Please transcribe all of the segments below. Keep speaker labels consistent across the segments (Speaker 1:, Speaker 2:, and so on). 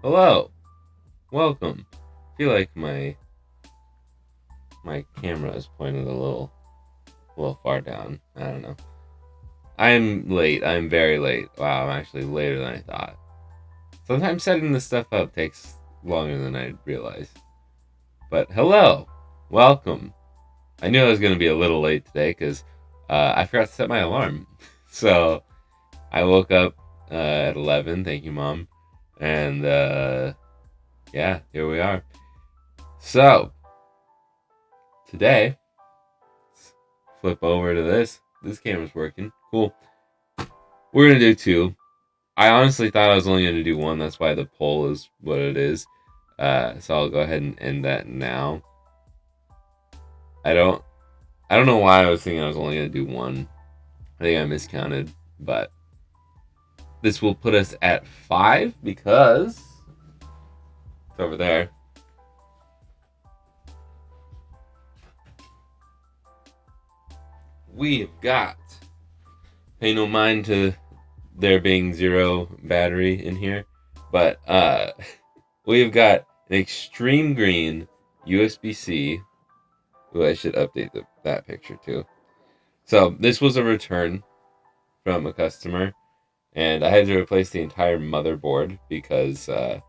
Speaker 1: Hello, welcome. I feel like my camera is pointed a little far down. I don't know. I'm late. I'm very late. Wow, I'm actually later than I thought. Sometimes setting this stuff up takes longer than I realize. But hello, welcome. I knew I was going to be a little late today because I forgot to set my alarm. So I woke up at 11. Thank you, Mom. And yeah, here we are. So today, let's flip over to this. This camera's working. Cool. We're going to do two. I honestly thought I was only going to do one. That's why the poll is what it is. So I'll go ahead and end that now. I don't know why I was thinking I was only going to do one. I think I miscounted, but this will put us at 5 because it's over there. We've got, pay no mind to there being 0 battery in here, but we've got an extreme green USB-C. Ooh, I should update that picture too. So this was a return from a customer, and I had to replace the entire motherboard because the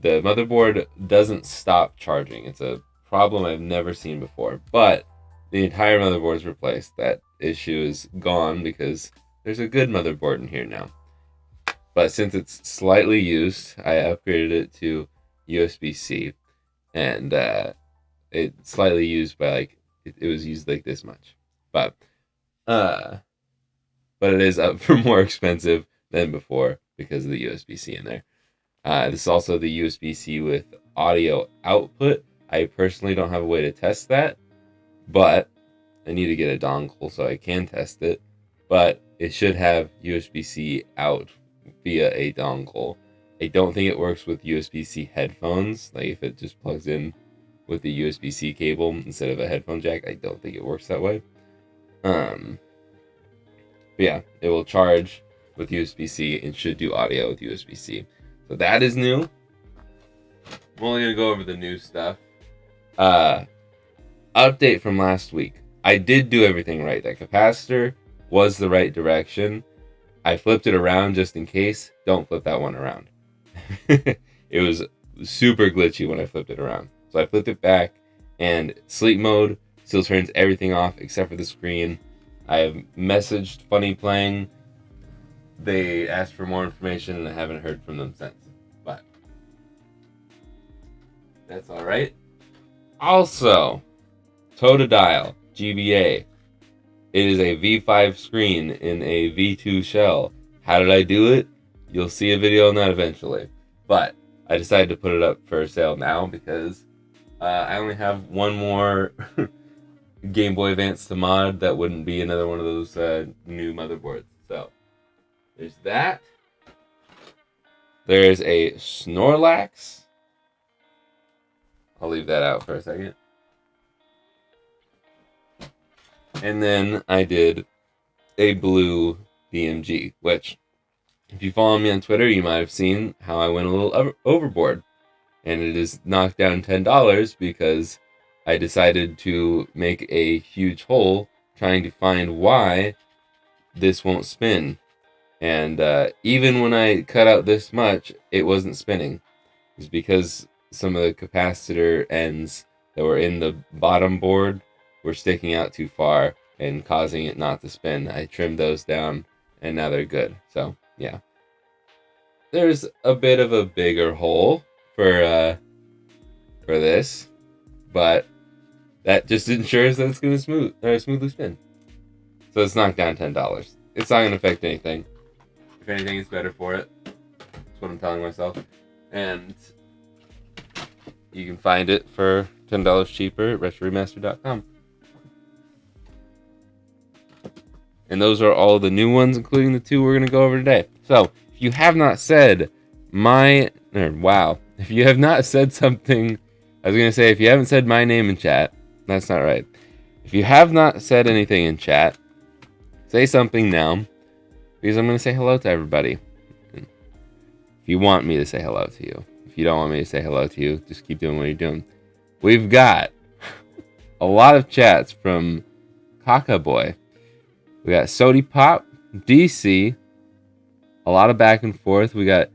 Speaker 1: motherboard doesn't stop charging. It's a problem I've never seen before, but the entire motherboard is replaced. That issue is gone because there's a good motherboard in here now. But since it's slightly used, I upgraded it to USB-C, and it's slightly used by like it was used like this much, but it is up for more expensive than before because of the USB-C in there. This is also the USB-C with audio output. I personally don't have a way to test that, but I need to get a dongle so I can test it. But it should have USB-C out via a dongle. I don't think it works with USB-C headphones. Like if it just plugs in with the USB-C cable instead of a headphone jack, I don't think it works that way. But yeah, it will charge with USB-C and should do audio with USB-C. So that is new. I'm only gonna go over the new stuff. Update from last week. I did do everything right. That capacitor was the right direction. I flipped it around just in case. Don't flip that one around. It was super glitchy when I flipped it around. So I flipped it back, and sleep mode still turns everything off except for the screen. I have messaged Funny Playing. They asked for more information, and I haven't heard from them since. But that's all right. Also, Totodile GBA. It is a V5 screen in a V2 shell. How did I do it? You'll see a video on that eventually. But I decided to put it up for sale now because I only have one more Game Boy Advance to mod that wouldn't be another one of those new motherboards. So there's that. There's a Snorlax. I'll leave that out for a second. And then I did a blue DMG, which, if you follow me on Twitter, you might have seen how I went a little overboard. And it is knocked down $10 because I decided to make a huge hole trying to find why this won't spin. And even when I cut out this much, it wasn't spinning. It's because some of the capacitor ends that were in the bottom board were sticking out too far and causing it not to spin. I trimmed those down, and now they're good. So, yeah. There's a bit of a bigger hole for this, but that just ensures that it's going to smoothly spin. So it's knocked down $10. It's not going to affect anything. If anything, it's better for it. That's what I'm telling myself. And you can find it for $10 cheaper at retroremaster.com. And those are all the new ones, including the 2 we're going to go over today. So, if you have not said if you have not said something, I was going to say, if you haven't said my name in chat, that's not right. If you have not said anything in chat, say something now, because I'm going to say hello to everybody. If you want me to say hello to you. if you don't want me to say hello to you, just keep doing what you're doing. We've got a lot of chats from Kaka Boy. We got Sody Pop, DC, a lot of back and forth. We got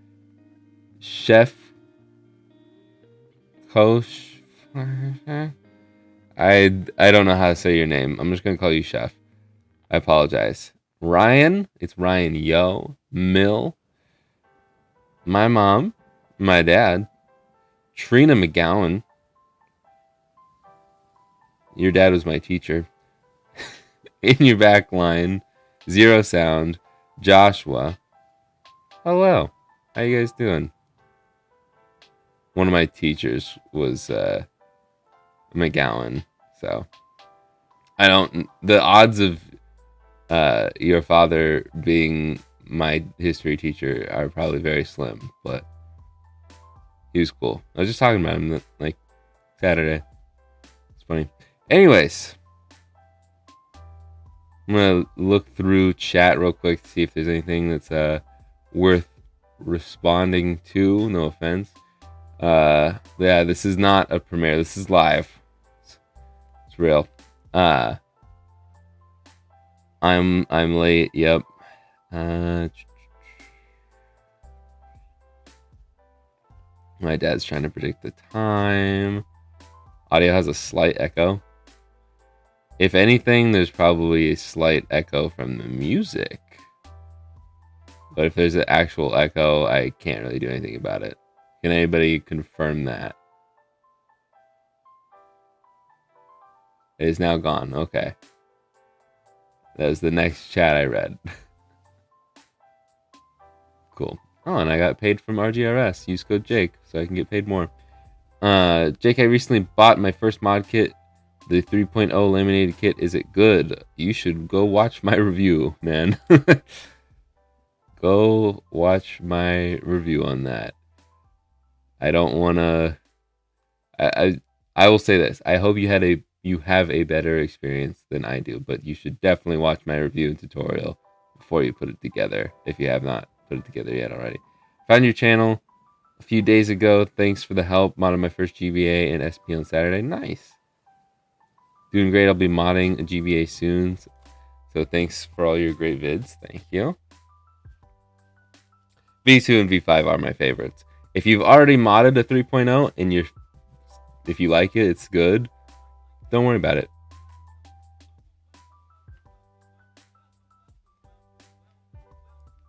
Speaker 1: Chef Kosh. I don't know how to say your name. I'm just gonna call you Chef. I apologize. Ryan, it's Ryan Yo, Mill, my mom, my dad, Trina McGowan. Your dad was my teacher. In your back line, Zero Sound, Joshua. Hello. How you guys doing? One of my teachers was McGowan, so the odds of your father being my history teacher are probably very slim, but he was cool. I was just talking about him like Saturday. It's funny. Anyways, I'm gonna look through chat real quick to see if there's anything that's worth responding to. No offense. Yeah, this is not a premiere. This is live. It's real. I'm late. Yep. My dad's trying to predict the time. Audio has a slight echo. If anything, there's probably a slight echo from the music. But if there's an actual echo, I can't really do anything about it. Can anybody confirm that? It is now gone. Okay. That was the next chat I read. Cool. Oh, and I got paid from RGRS. Use code Jake so I can get paid more. Jake, I recently bought my first mod kit. The 3.0 laminated kit. Is it good? You should go watch my review, man. Go watch my review on that. I don't want to... I will say this. I hope you have a better experience than I do, but you should definitely watch my review and tutorial before you put it together, if you have not put it together yet already. Found your channel a few days ago. Thanks for the help. Modded my first GBA and SP on Saturday. Nice. Doing great. I'll be modding a GBA soon. So thanks for all your great vids. Thank you. V2 and V5 are my favorites. If you've already modded a 3.0 and if you like it, it's good. Don't worry about it.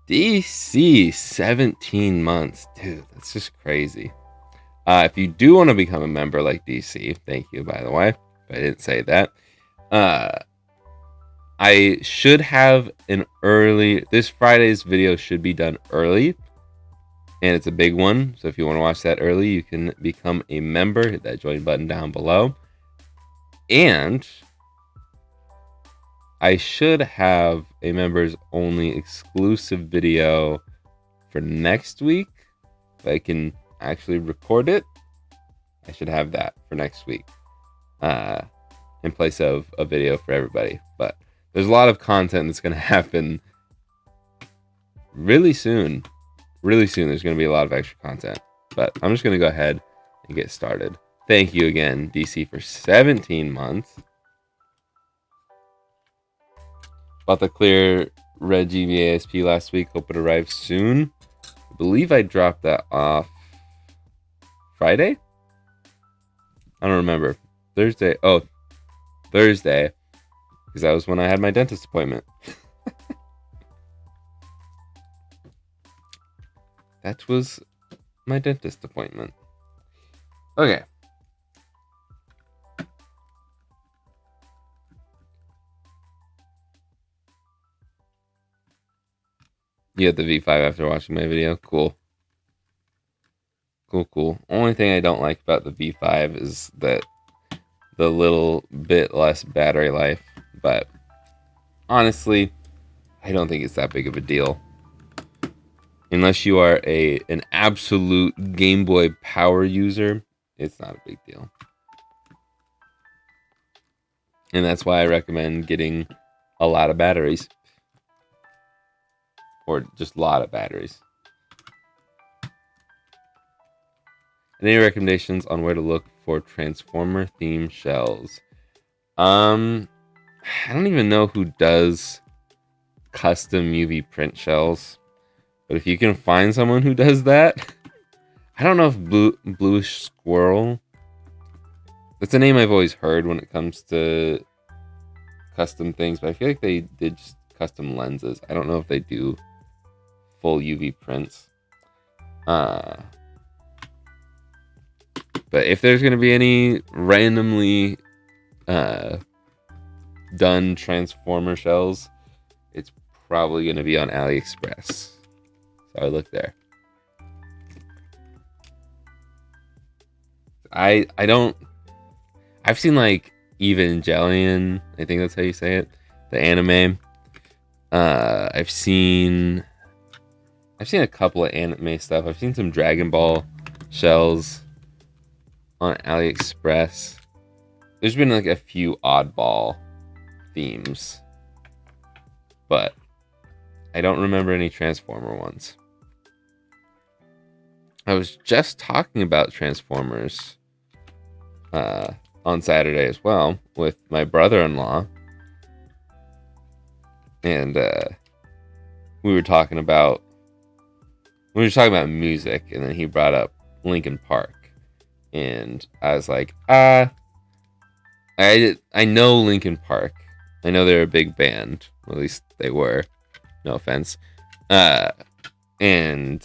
Speaker 1: DC 17 months. Dude, that's just crazy. If you do want to become a member like DC, thank you, by the way. If I didn't say that. I should have this Friday's video should be done early. And it's a big one. So if you want to watch that early, you can become a member. Hit that join button down below. And I should have a members only exclusive video for next week. If I can actually record it, I should have that for next week. In place of a video for everybody. But there's a lot of content that's going to happen really soon. Really soon, there's going to be a lot of extra content. But I'm just going to go ahead and get started. Thank you again, DC, for 17 months. Bought the clear red GBA SP last week. Hope it arrives soon. I believe I dropped that off Friday? I don't remember. Thursday. Oh, Thursday. Because that was when I had my dentist appointment. That was my dentist appointment. Okay. You had the V5 after watching my video? Cool. Cool. Only thing I don't like about the V5 is that the little bit less battery life. But honestly, I don't think it's that big of a deal. Unless you are an absolute Game Boy Power user, it's not a big deal. And that's why I recommend getting a lot of batteries. Or just a lot of batteries. Any recommendations on where to look for Transformer themed shells? I don't even know who does custom UV print shells, but if you can find someone who does that, I don't know if Bluish Squirrel. That's a name I've always heard when it comes to custom things, but I feel like they did just custom lenses. I don't know if they do full UV prints. But if there's gonna be any randomly done Transformer shells, it's probably gonna be on AliExpress. So I look there. I've seen like Evangelion, I think that's how you say it, the anime. I've seen a couple of anime stuff. I've seen some Dragon Ball shells on AliExpress. There's been like a few oddball themes, but I don't remember any Transformer ones. I was just talking about Transformers on Saturday as well with my brother-in-law, and we were talking about music, and then he brought up Linkin Park, and I was like, I know Linkin Park. I know they're a big band. At least they were. No offense. And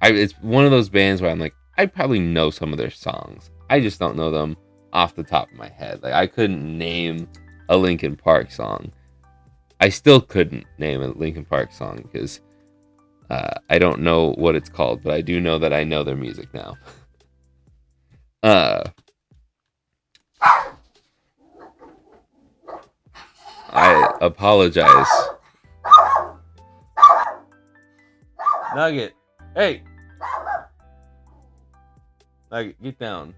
Speaker 1: it's one of those bands where I'm like, I probably know some of their songs. I just don't know them off the top of my head. Like, I couldn't name a Linkin Park song. I still couldn't name a Linkin Park song because I don't know what it's called, but I do know that I know their music now. I apologize. Nugget, hey! Nugget, get down.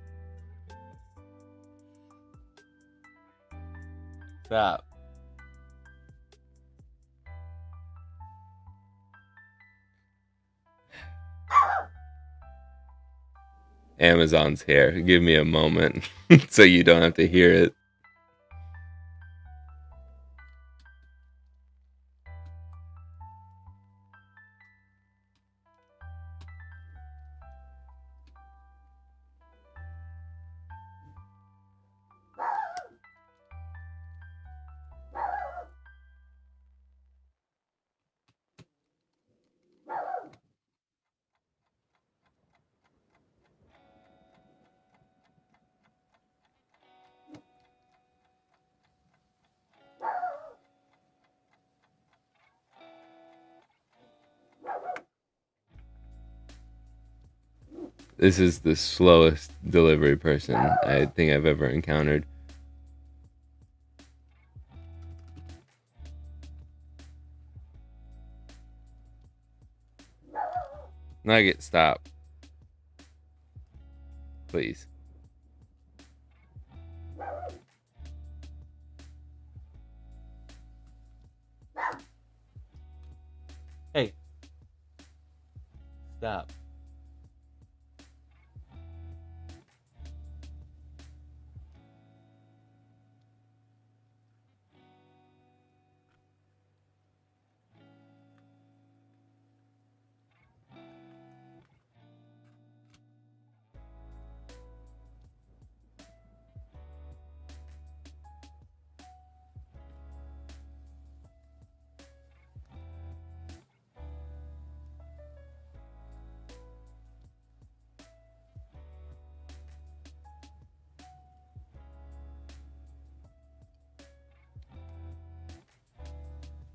Speaker 1: Stop. Amazon's here. Give me a moment so you don't have to hear it. This is the slowest delivery person I think I've ever encountered. Nugget, stop. Please. Hey. Stop.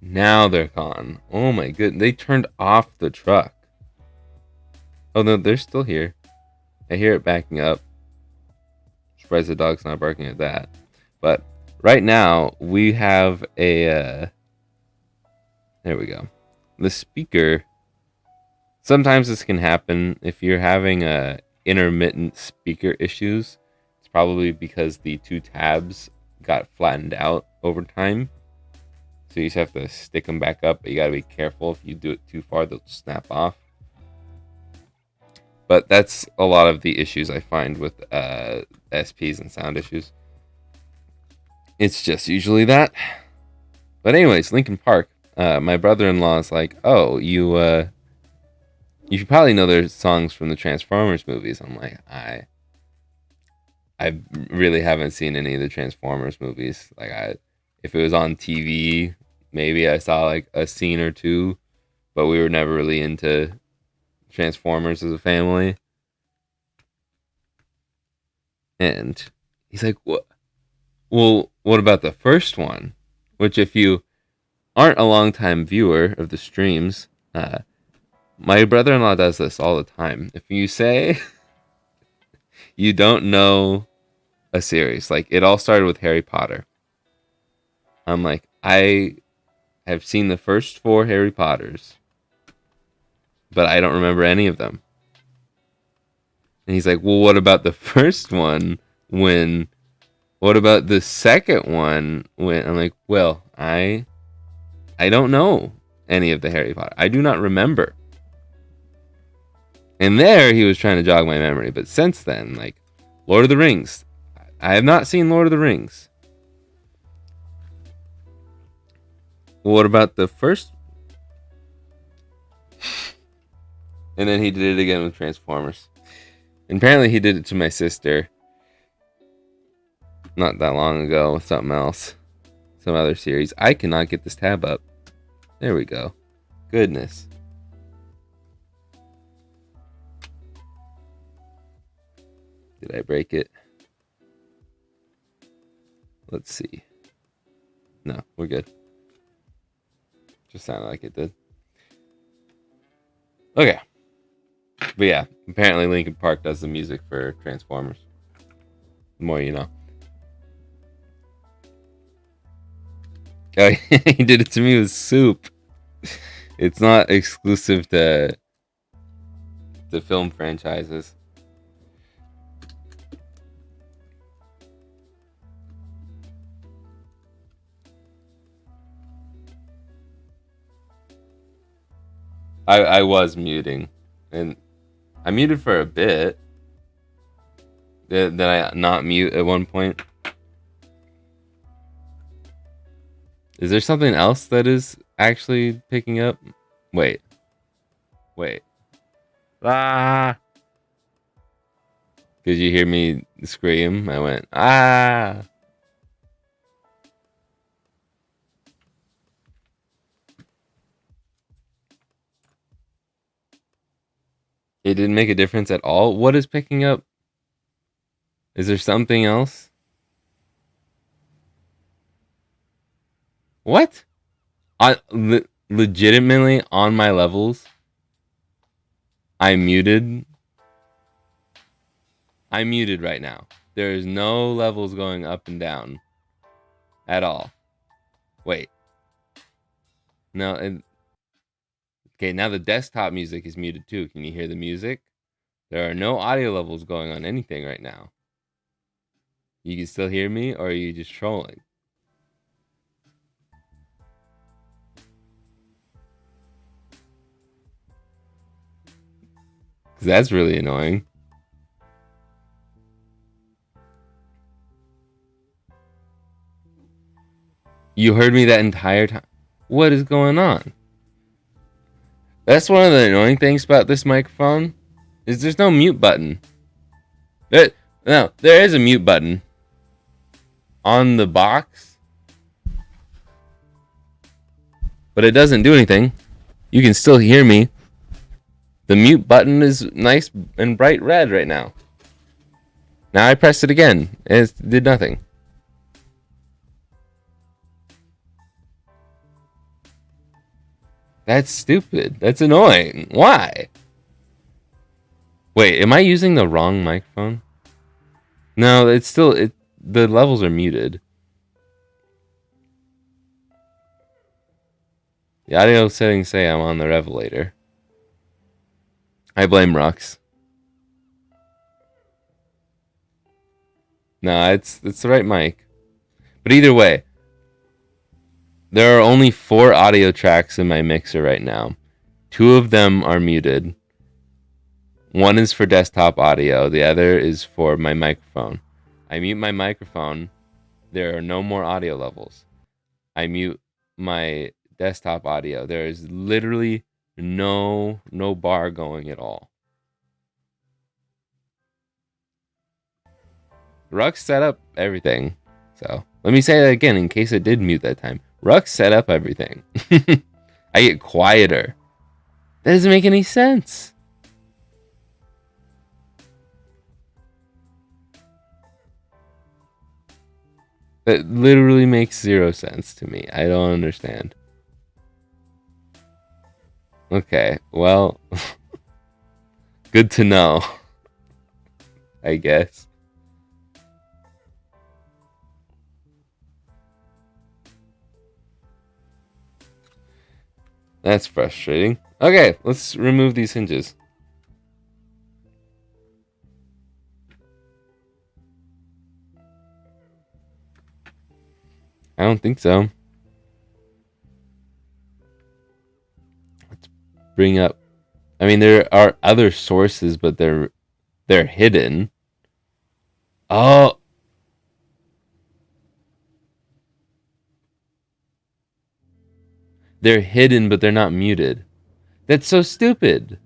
Speaker 1: Now they're gone. Oh my goodness. They turned off the truck. Oh no, they're still here. I hear it backing up. Surprised the dog's not barking at that. But right now we have a there we go. The speaker, sometimes this can happen if you're having intermittent speaker issues. It's probably because the two tabs got flattened out over time. So you just have to stick them back up, but you gotta be careful. If you do it too far, they'll snap off. But that's a lot of the issues I find with SPs and sound issues. It's just usually that. But anyways, Linkin Park. My brother-in-law is like, "Oh, you should probably know their songs from the Transformers movies." I'm like, I really haven't seen any of the Transformers movies. Like, if it was on TV, maybe I saw like a scene or two, but we were never really into Transformers as a family. And he's like, "What? Well, what about the first one?" Which, if you aren't a longtime viewer of the streams, my brother-in-law does this all the time. If you say you don't know a series, like it all started with Harry Potter, I'm like, I have seen the first 4 Harry Potters, but I don't remember any of them. And he's like, well, what about the first one? What about the second one? When I'm like, well, I don't know any of the Harry Potter. I do not remember. And there he was trying to jog my memory. But since then, like, Lord of the Rings. I have not seen Lord of the Rings. Well, what about the first? And then he did it again with Transformers. And apparently he did it to my sister not that long ago with something else. Some other series. I cannot get this tab up. There we go. Goodness. Did I break it? Let's see. No, we're good. Just sounded like it did. Okay. But yeah, apparently Linkin Park does the music for Transformers. The more you know. Oh, he did it to me with Soup. It's not exclusive to film franchises. I was muting, and I muted for a bit. Did I not mute at one point? Is there something else that is actually picking up? Wait. Ah! Did you hear me scream? I went, ah! It didn't make a difference at all? What is picking up? Is there something else? What? Legitimately, on my levels, I'm muted. I'm muted right now. There is no levels going up and down at all. Wait. No. Okay, now the desktop music is muted too. Can you hear the music? There are no audio levels going on anything right now. You can still hear me, or are you just trolling? Because that's really annoying. You heard me that entire time. What is going on? That's one of the annoying things about this microphone, is there's no mute button. There is a mute button on the box, but it doesn't do anything. You can still hear me. The mute button is nice and bright red right now. Now I pressed it again, and it did nothing. That's stupid. That's annoying. Why? Wait, am I using the wrong microphone? No, it's still the levels are muted. The audio settings say I'm on the Revelator. I blame Rux. No, it's the right mic. But either way, there are only 4 audio tracks in my mixer right now. 2 of them are muted. One is for desktop audio. The other is for my microphone. I mute my microphone. There are no more audio levels. I mute my desktop audio. There is literally no bar going at all. Rux set up everything. So let me say that again in case I did mute that time. Rux set up everything. I get quieter. That doesn't make any sense. That literally makes zero sense to me. I don't understand. Okay, well, good to know, I guess. That's frustrating. Okay, let's remove these hinges. I don't think so. Let's bring up. I mean, there are other sources, but they're hidden. Oh. They're hidden, but they're not muted. That's so stupid.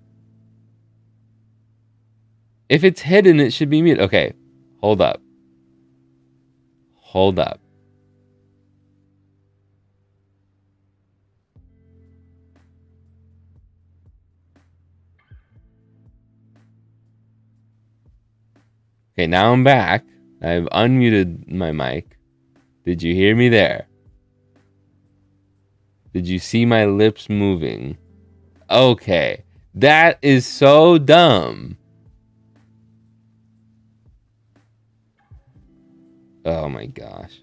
Speaker 1: If it's hidden, it should be muted. Okay, hold up. Hold up. Okay, now I'm back. I've unmuted my mic. Did you hear me there? Did you see my lips moving? Okay. That is so dumb. Oh my gosh.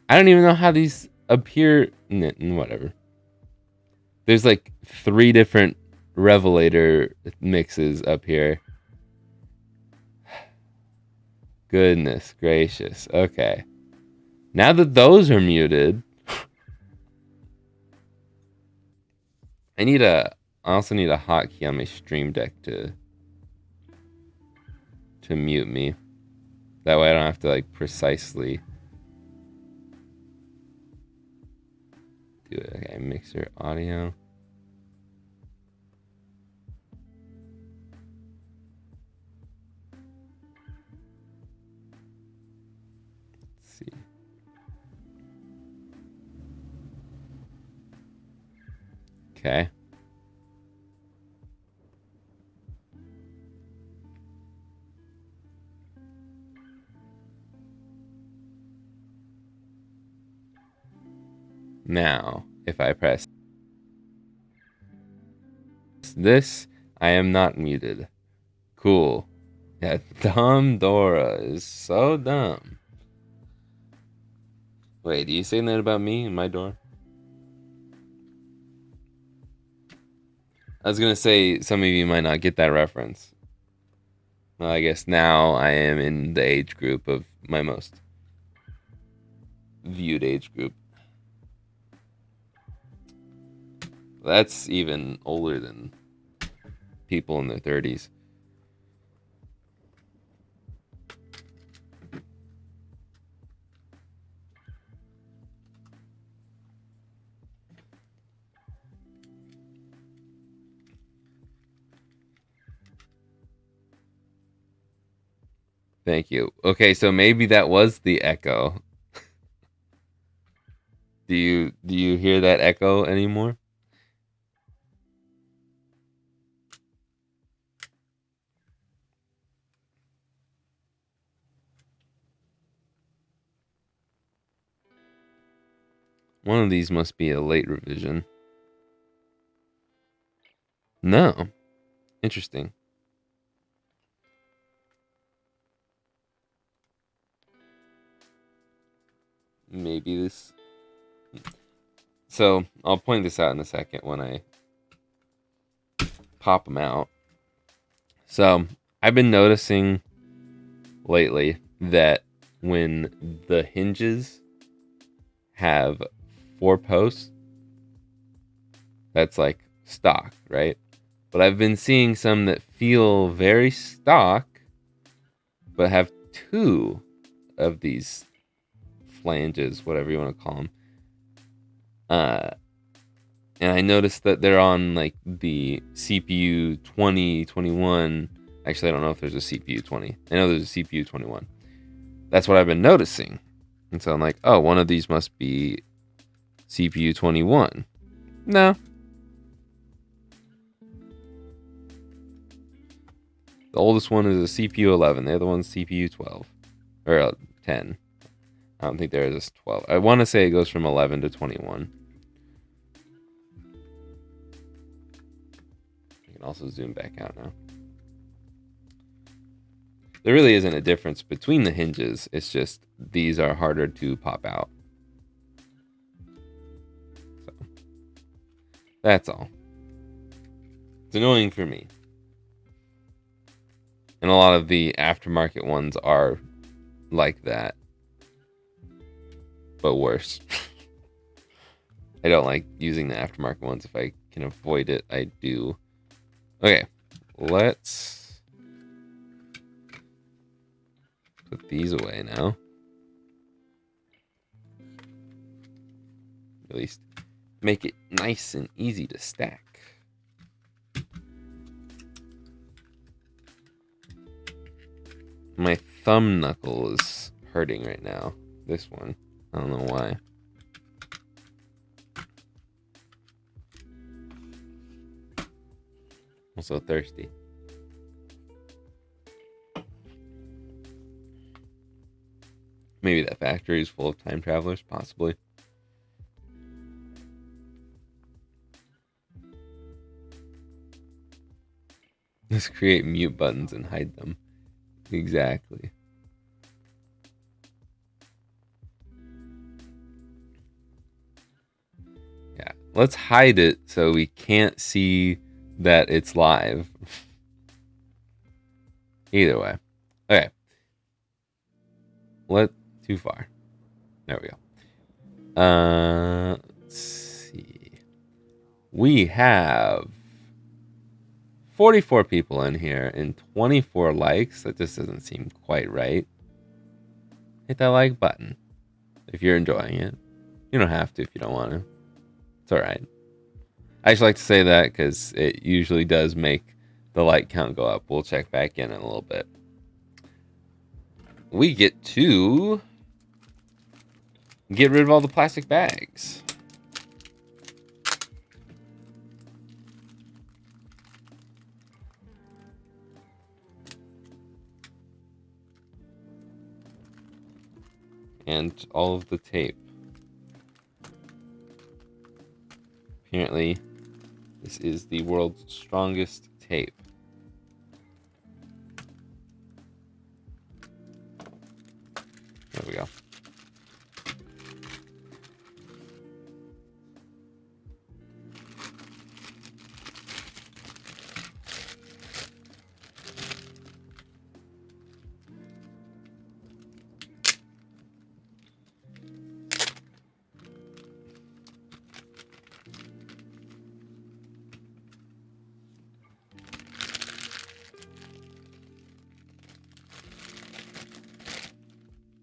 Speaker 1: I don't even know how these appear. Whatever. There's like 3 different Revelator mixes up here. Goodness gracious. Okay. Now that those are muted, I also need a hotkey on my Stream Deck to mute me. That way I don't have to like precisely do it. Okay, mixer audio. Let's see. Okay. Now, if I press this, I am not muted. Cool. Yeah, dumb Dora is so dumb. Wait, do you say that about me and my door? I was gonna say some of you might not get that reference. Well, I guess now I am in the age group of my most viewed age group. That's even older than people in their 30s. Thank you. Okay, so maybe that was the echo. Do you hear that echo anymore? One of these must be a late revision. No. Interesting. Maybe this. So I'll point this out in a second when I pop them out. So I've been noticing lately that when the hinges have 4 posts, that's like stock, right? But I've been seeing some that feel very stock, but have two of these flanges, whatever you want to call them. And I noticed that they're on like the CPU 2021. Actually, I don't know if there's a CPU 20. I know there's a CPU 21. That's what I've been noticing. And so I'm like, oh, one of these must be CPU 21. No. The oldest one is a CPU 11. The other one's CPU 12. Or 10. I don't think there is a 12. I want to say it goes from 11 to 21. I can also zoom back out now. There really isn't a difference between the hinges. It's just these are harder to pop out. So, that's all. It's annoying for me. And a lot of the aftermarket ones are like that, but worse. I don't like using the aftermarket ones. If I can avoid it, I do. Okay, let's put these away now. At least make it nice and easy to stack. My thumb knuckle is hurting right now. This one. I don't know why. I'm so thirsty. Maybe that factory is full of time travelers, possibly. Let's create mute buttons and hide them. Exactly. Yeah, let's hide it so we can't see that it's live. Either way. Okay. Too far. There we go. Let's see. We have 44 people in here and 24 likes. That just doesn't seem quite right. Hit that like button if you're enjoying it. You don't have to if you don't want to. It's alright. I just like to say that because it usually does make the like count go up. We'll check back in a little bit. We get to get rid of all the plastic bags. And all of the tape. Apparently, this is the world's strongest tape. There we go.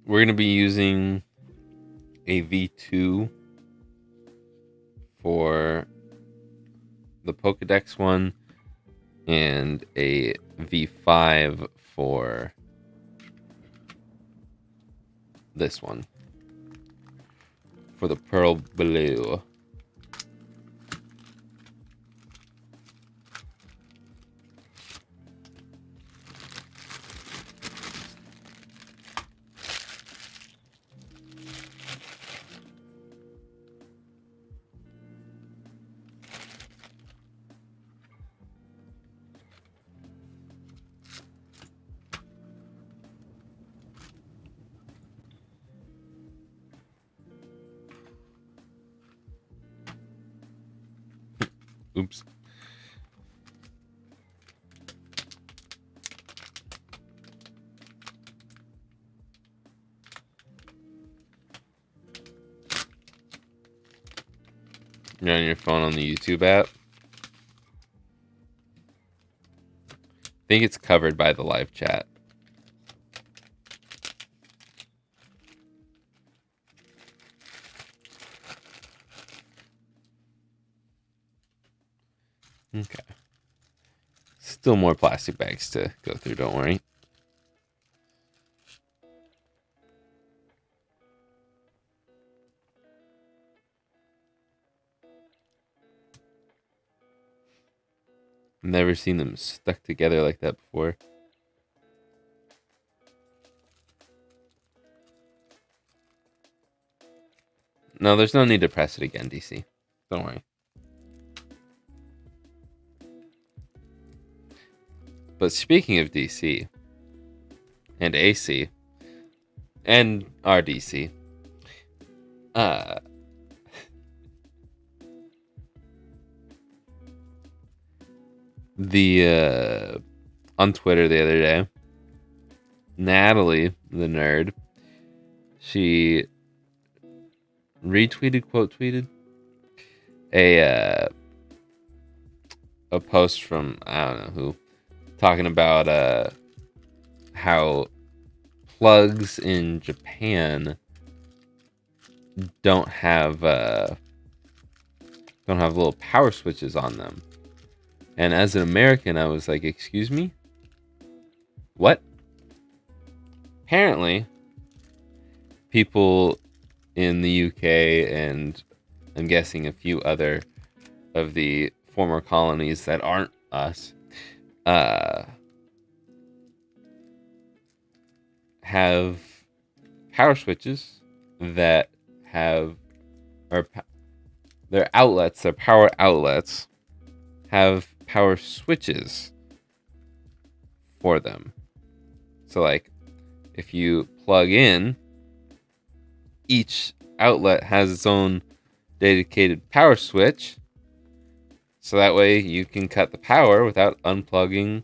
Speaker 1: We're going to be using a V2 for the Pokédex one and a V5 for this one, for the Pearl Blue. Oops. You're on your phone on the YouTube app? think it's covered by the live chat. Okay. Still more plastic bags to go through, don't worry. I've never seen them stuck together like that before. No, there's no need to press it again, DC. Don't worry. But speaking of DC and AC and RDC, on Twitter the other day, Natalie, the nerd, she quote tweeted a post from I don't know who, talking about how plugs in Japan don't have little power switches on them. And as an American, I was like, excuse me? What? Apparently, people in the UK and I'm guessing a few other of the former colonies that aren't us have power switches that have their outlets, their power outlets have power switches for them. So like if you plug in, each outlet has its own dedicated power switch, so that way you can cut the power without unplugging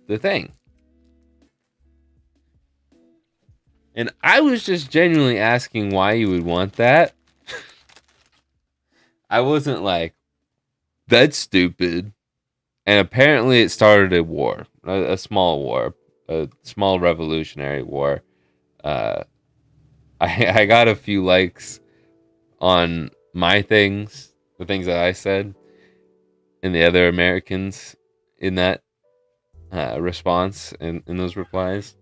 Speaker 1: the thing. And I was just genuinely asking why you would want that. I wasn't like, that's stupid. And apparently it started a war, a small war, a small revolutionary war. I got a few likes on my things, the things that I said, and the other Americans in that response, in those replies.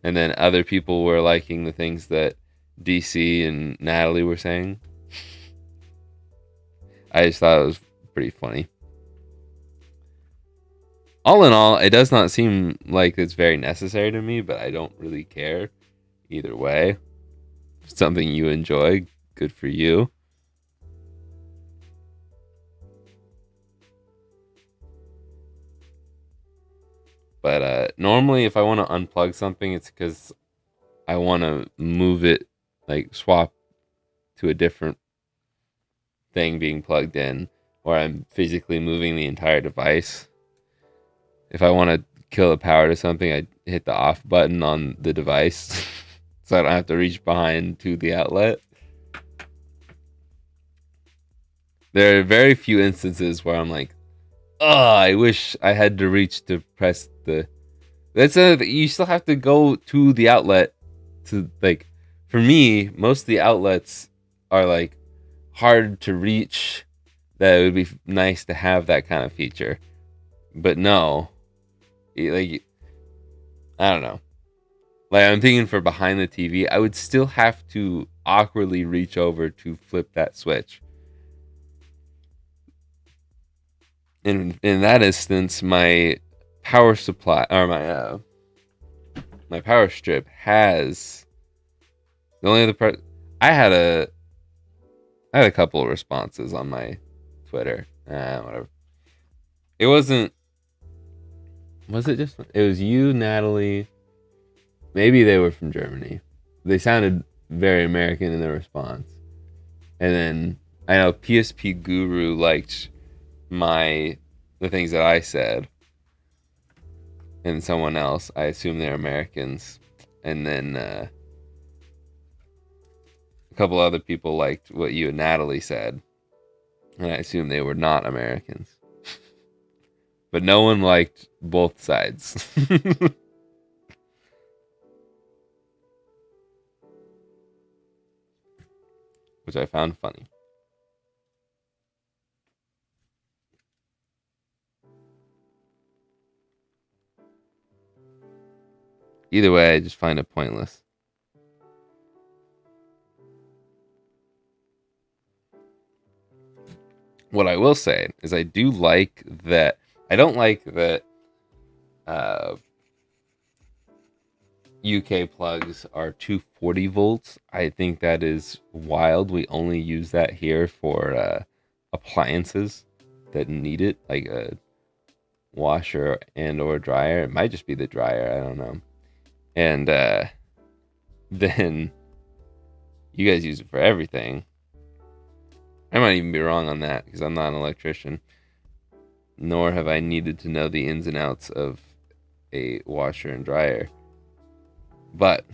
Speaker 1: And then other people were liking the things that DC and Natalie were saying. I just thought it was pretty funny. All in all, it does not seem like it's very necessary to me, but I don't really care either way. If it's something you enjoy, good for you. But normally if I want to unplug something, it's because I want to move it, like swap to a different thing being plugged in, or I'm physically moving the entire device. If I want to kill the power to something, I hit the off button on the device so I don't have to reach behind to the outlet. There are very few instances where I'm like, oh, I wish I had to reach to press the... you still have to go to the outlet to, like, for me, most of the outlets are like hard to reach, that it would be nice to have that kind of feature. But no, like, I don't know. Like, I'm thinking for behind the TV, I would still have to awkwardly reach over to flip that switch. In that instance, my power supply, or my power strip has the only other part. I had a couple of responses on my Twitter. Whatever. It wasn't. Was it just? It was you, Natalie. Maybe they were from Germany. They sounded very American in their response. And then I know PSP Guru liked the things that I said. And someone else, I assume they're Americans. And then a couple other people liked what you and Natalie said. And I assume they were not Americans. but no one liked both sides. Which I found funny. Either way, I just find it pointless. What I will say is I do like that. I don't like that UK plugs are 240 volts. I think that is wild. We only use that here for appliances that need it, like a washer and or dryer. It might just be the dryer. I don't know. And then you guys use it for everything. I might even be wrong on that because I'm not an electrician, nor have I needed to know the ins and outs of a washer and dryer. But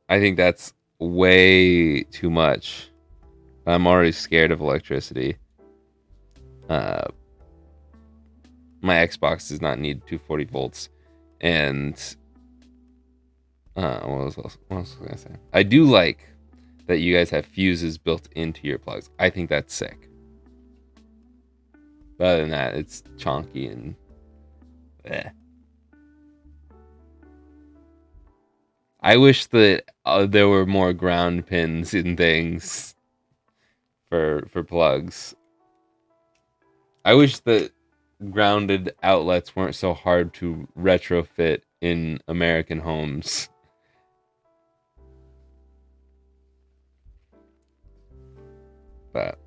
Speaker 1: I think that's way too much. I'm already scared of electricity. My Xbox does not need 240 volts. And what else was I gonna say? I do like that you guys have fuses built into your plugs. I think that's sick. But other than that, it's chonky and I wish that there were more ground pins in things for plugs. I wish that grounded outlets weren't so hard to retrofit in American homes. But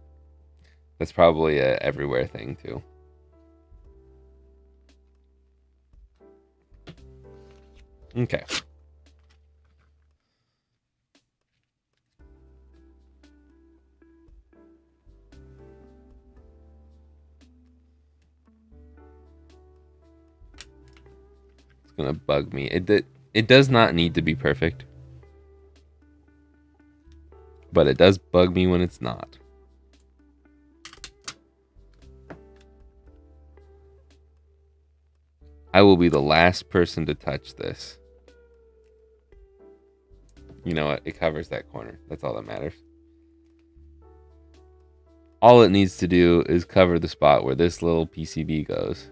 Speaker 1: that's probably a everywhere thing too. Okay. It's gonna bug me. It does not need to be perfect, but it does bug me when it's not. I will be the last person to touch this. You know what? It covers that corner. That's all that matters. All it needs to do is cover the spot where this little PCB goes.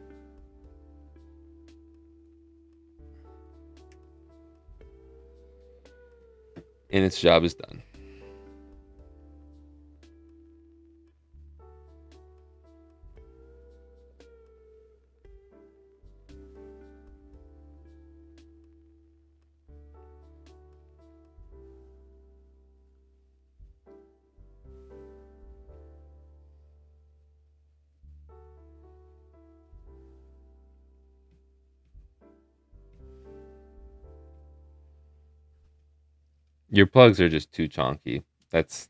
Speaker 1: And its job is done. Your plugs are just too chonky. That's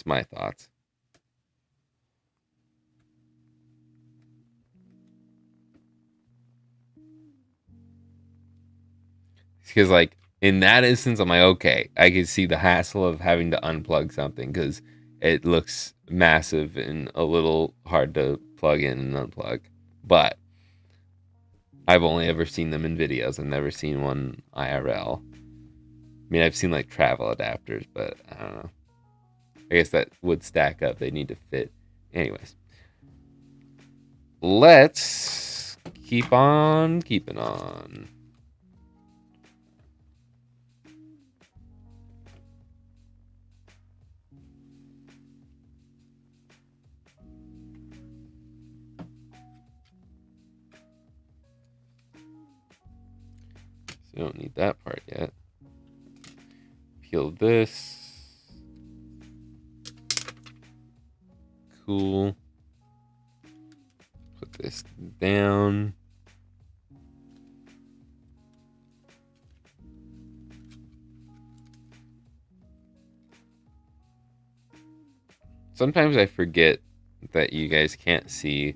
Speaker 1: my thoughts. Because like in that instance, I'm like, okay, I can see the hassle of having to unplug something because it looks massive and a little hard to plug in and unplug. But I've only ever seen them in videos. I've never seen one IRL. I mean, I've seen like travel adapters, but I don't know. I guess that would stack up. They need to fit. Anyways, let's keep on keeping on. So you don't need that part yet. Peel this. Cool. Put this down. Sometimes I forget that you guys can't see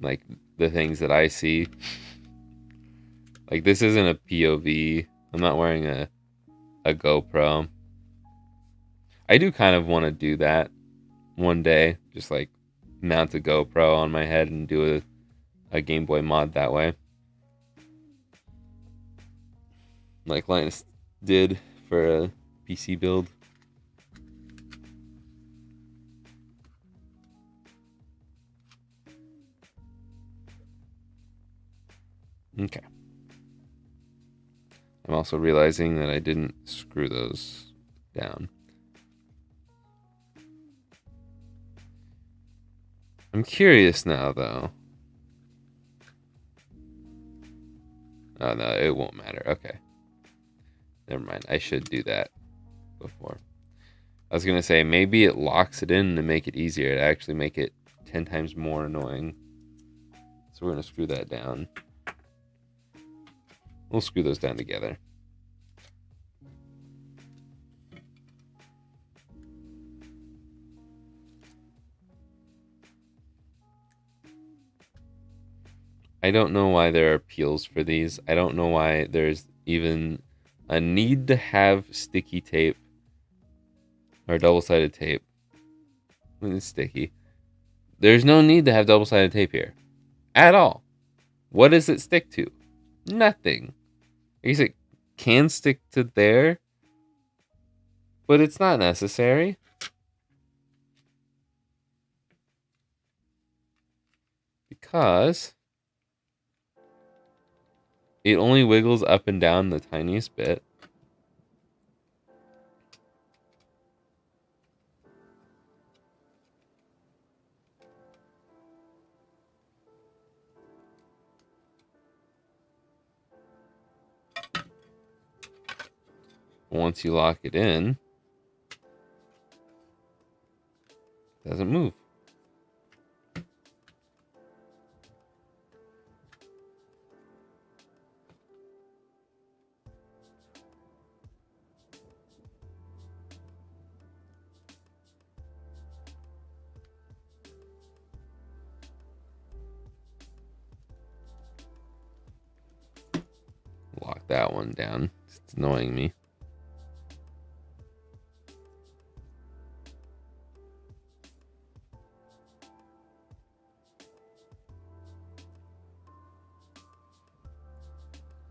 Speaker 1: like the things that I see. Like this isn't a POV. I'm not wearing a GoPro. I do kind of want to do that one day, just like mount a GoPro on my head and do a Game Boy mod that way, like Linus did for a PC build. Okay. I'm also realizing that I didn't screw those down. I'm curious now, though. Oh, no, it won't matter. Okay. Never mind. I should do that before. I was going to say, maybe it locks it in to make it easier. To actually make it 10 times more annoying. So we're going to screw that down. We'll screw those down together. I don't know why there are peels for these. I don't know why there's even a need to have sticky tape or double-sided tape. It's sticky. There's no need to have double-sided tape here at all. What does it stick to? Nothing. I guess it can stick to there, but it's not necessary. Because it only wiggles up and down the tiniest bit. Once you lock it in, it doesn't move. Lock that one down. It's annoying me.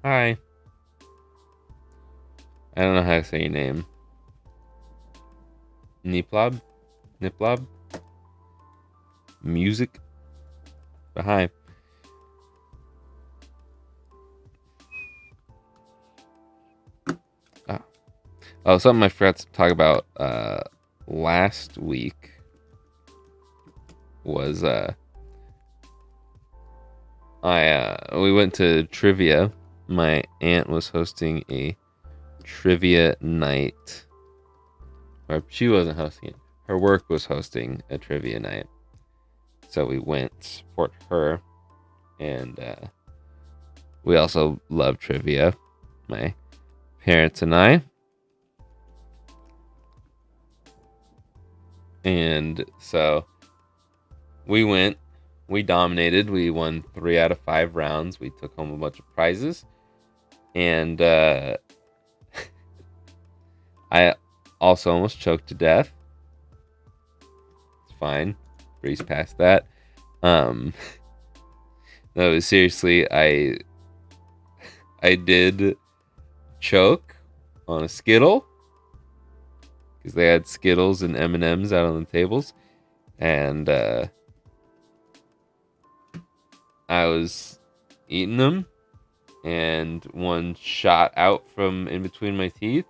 Speaker 1: Hi. I don't know how to say your name. Niplob? Niplob? Music? But hi. Oh, something I forgot to talk about last week was we went to trivia. My aunt was hosting a trivia night. Or she wasn't hosting it. Her work was hosting a trivia night. So we went to support her. And we also love trivia. My parents and I. And so we went. We dominated. We won 3 out of 5 rounds. We took home a bunch of prizes. And I also almost choked to death. It's fine. Breeze past that. No, seriously, I did choke on a Skittle. Because they had Skittles and M&Ms out on the tables. And I was eating them. And one shot out from in between my teeth.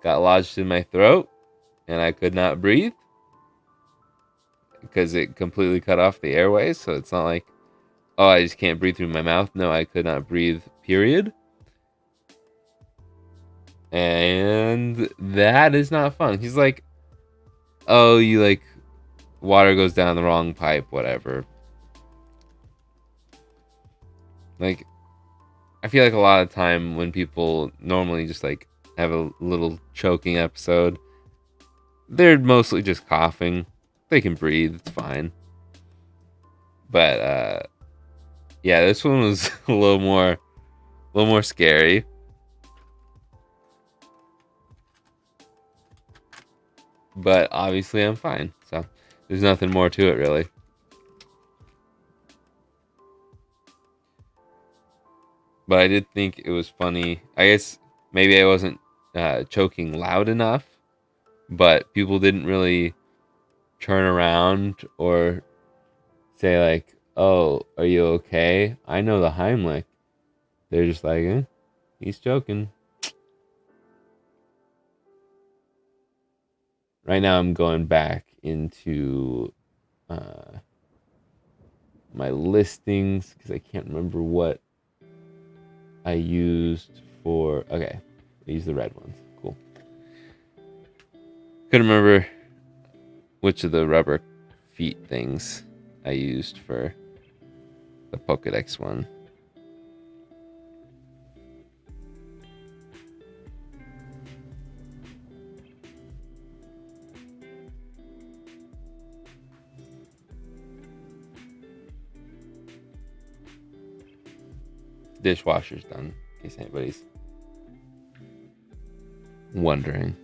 Speaker 1: Got lodged in my throat. And I could not breathe. Because it completely cut off the airways. So it's not like, oh, I just can't breathe through my mouth. No, I could not breathe, period. And that is not fun. He's like, oh, you like, water goes down the wrong pipe, whatever. Like, I feel like a lot of time when people normally just like have a little choking episode, they're mostly just coughing. They can breathe, it's fine. But yeah, this one was a little more scary. But obviously I'm fine. So There's nothing more to it, really. But I did think it was funny. I guess maybe I wasn't choking loud enough, but people didn't really turn around or say like, "Oh, are you okay?" I know the Heimlich. They're just like, he's choking. Right now, I'm going back into my listings because I can't remember what I used for. Okay, I used the red ones. Cool. Couldn't remember which of the rubber feet things I used for the Pokédex one. Dishwasher's done, in case anybody's wondering.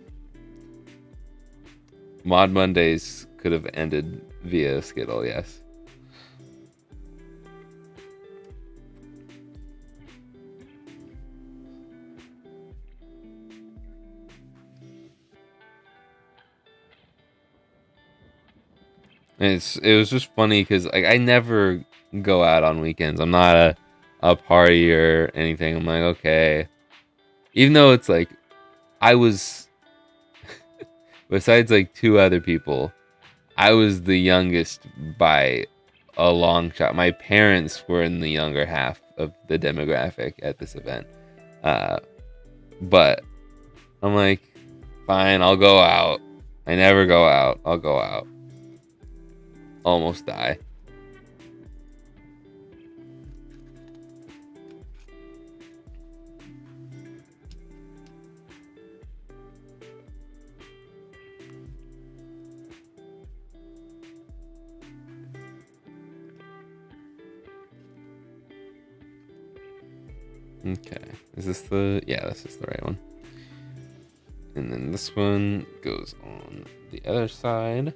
Speaker 1: Mod Mondays could have ended via Skittle, yes. It was just funny because like I never go out on weekends. I'm not a party or anything. I'm like, okay. Even though it's like I was besides like two other people, I was the youngest by a long shot. My parents were in the younger half of the demographic at this event. But I'm like, fine, I'll go out. I never go out. I'll go out. Almost die. Okay. Is this the... Yeah, this is the right one. And then this one goes on the other side.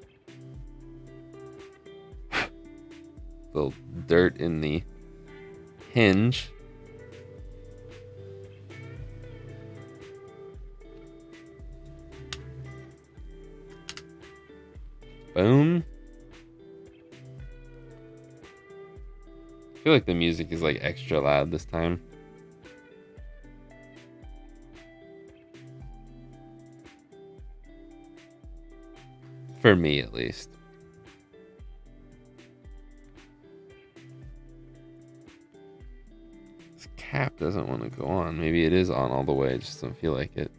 Speaker 1: Little dirt in the hinge. Boom. I feel like the music is like extra loud this time. For me, at least. This cap doesn't want to go on. Maybe it is on all the way. I just don't feel like it.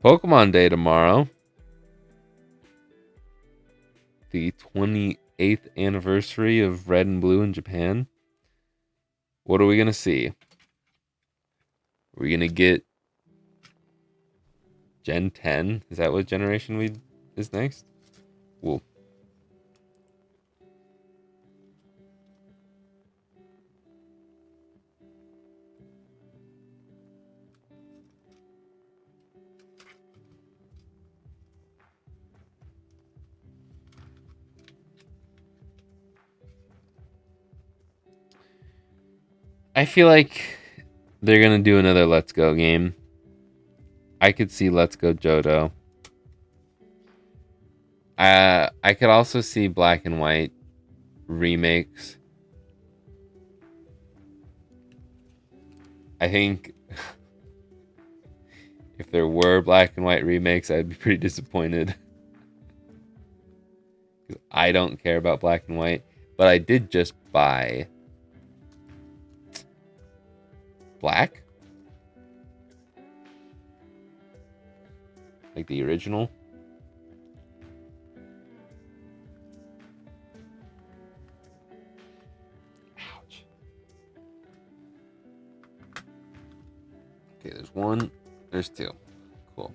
Speaker 1: Pokemon Day tomorrow. The 28th anniversary of Red and Blue in Japan. What are we going to see? Are we going to get Gen 10? Is that what generation is next? Cool. I feel like they're going to do another Let's Go game. I could see Let's Go Johto. I could also see Black and White remakes. I think if there were Black and White remakes, I'd be pretty disappointed. Because I don't care about Black and White. But I did just buy Black. Like the original. Ouch. Okay, there's one. There's two. Cool.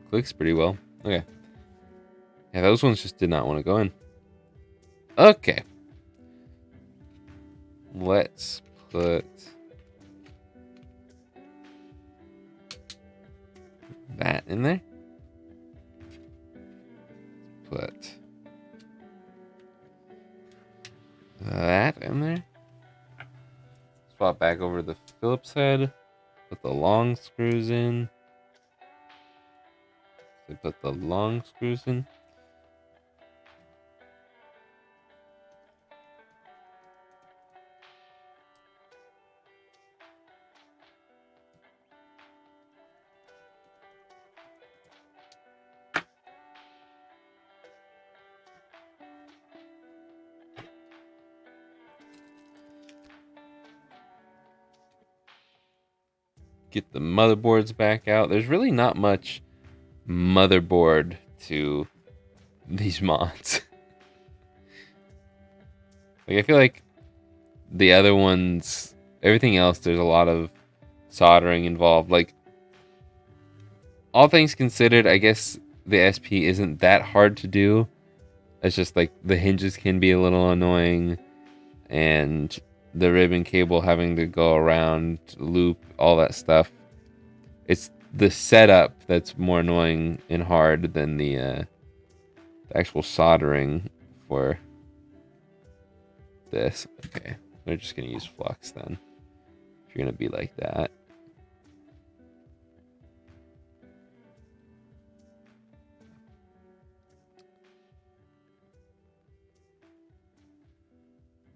Speaker 1: Clicks pretty well. Okay. Yeah, those ones just did not want to go in. Okay. Let's put that in there. Put that in there. Swap back over the Phillips head. Put the long screws in. So put the long screws in. Get the motherboards back out. There's really not much motherboard to these mods. Like, I feel like the other ones, everything else, there's a lot of soldering involved. Like, all things considered, I guess the SP isn't that hard to do. It's just like the hinges can be a little annoying, and the ribbon cable having to go around, loop, all that stuff. It's the setup that's more annoying and hard than the actual soldering for this. Okay, we're just gonna use flux then. If you're gonna be like that.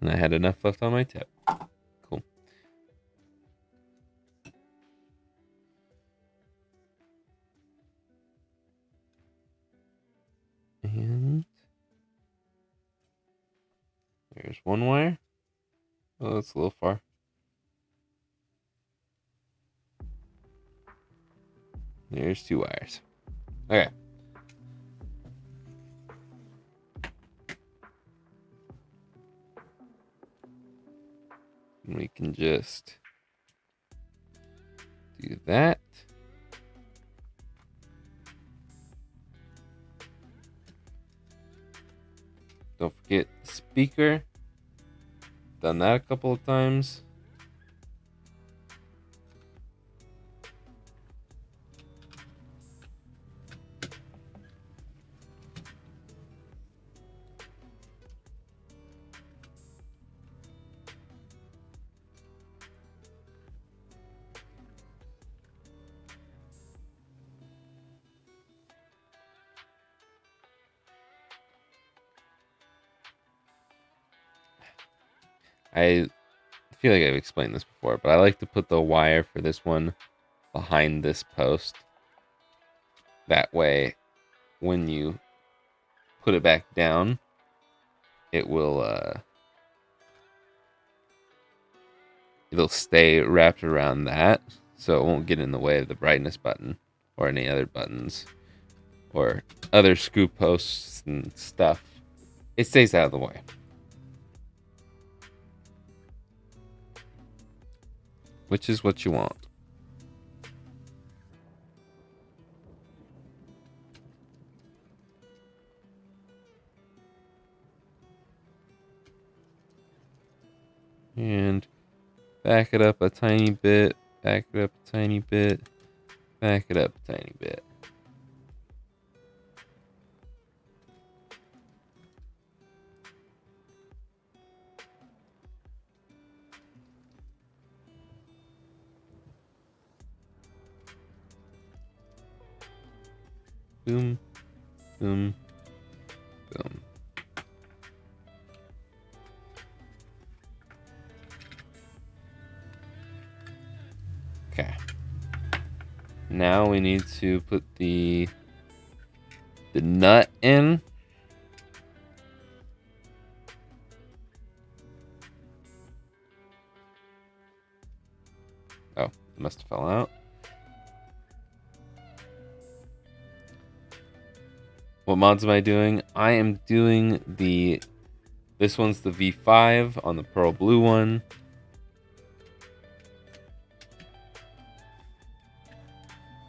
Speaker 1: And I had enough left on my tip. Cool. And there's one wire. Oh, that's a little far. There's two wires. Okay. We can just do that. Don't forget the speaker. Done that a couple of times. I feel like I've explained this before, but I like to put the wire for this one behind this post. That way, when you put it back down, it will it'll stay wrapped around that, so it won't get in the way of the brightness button or any other buttons or other screw posts and stuff. It stays out of the way. Which is what you want. And back it up a tiny bit, back it up a tiny bit, back it up a tiny bit. Boom, boom, boom. Okay. Now we need to put the nut in. Oh, it must have fell out. What mods am I doing? I am doing this one's the V5 on the pearl blue one.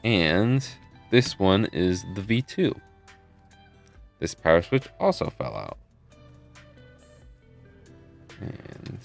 Speaker 1: And this one is the V2. This power switch also fell out. And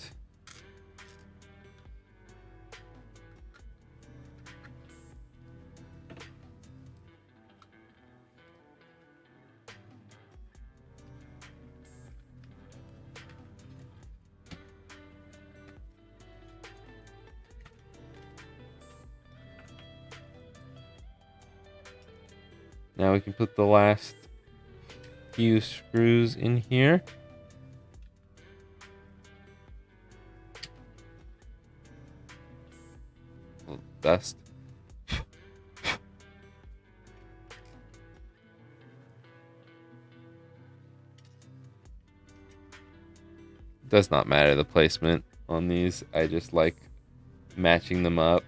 Speaker 1: Now we can put the last few screws in here. A little dust. Does not matter the placement on these. I just like matching them up.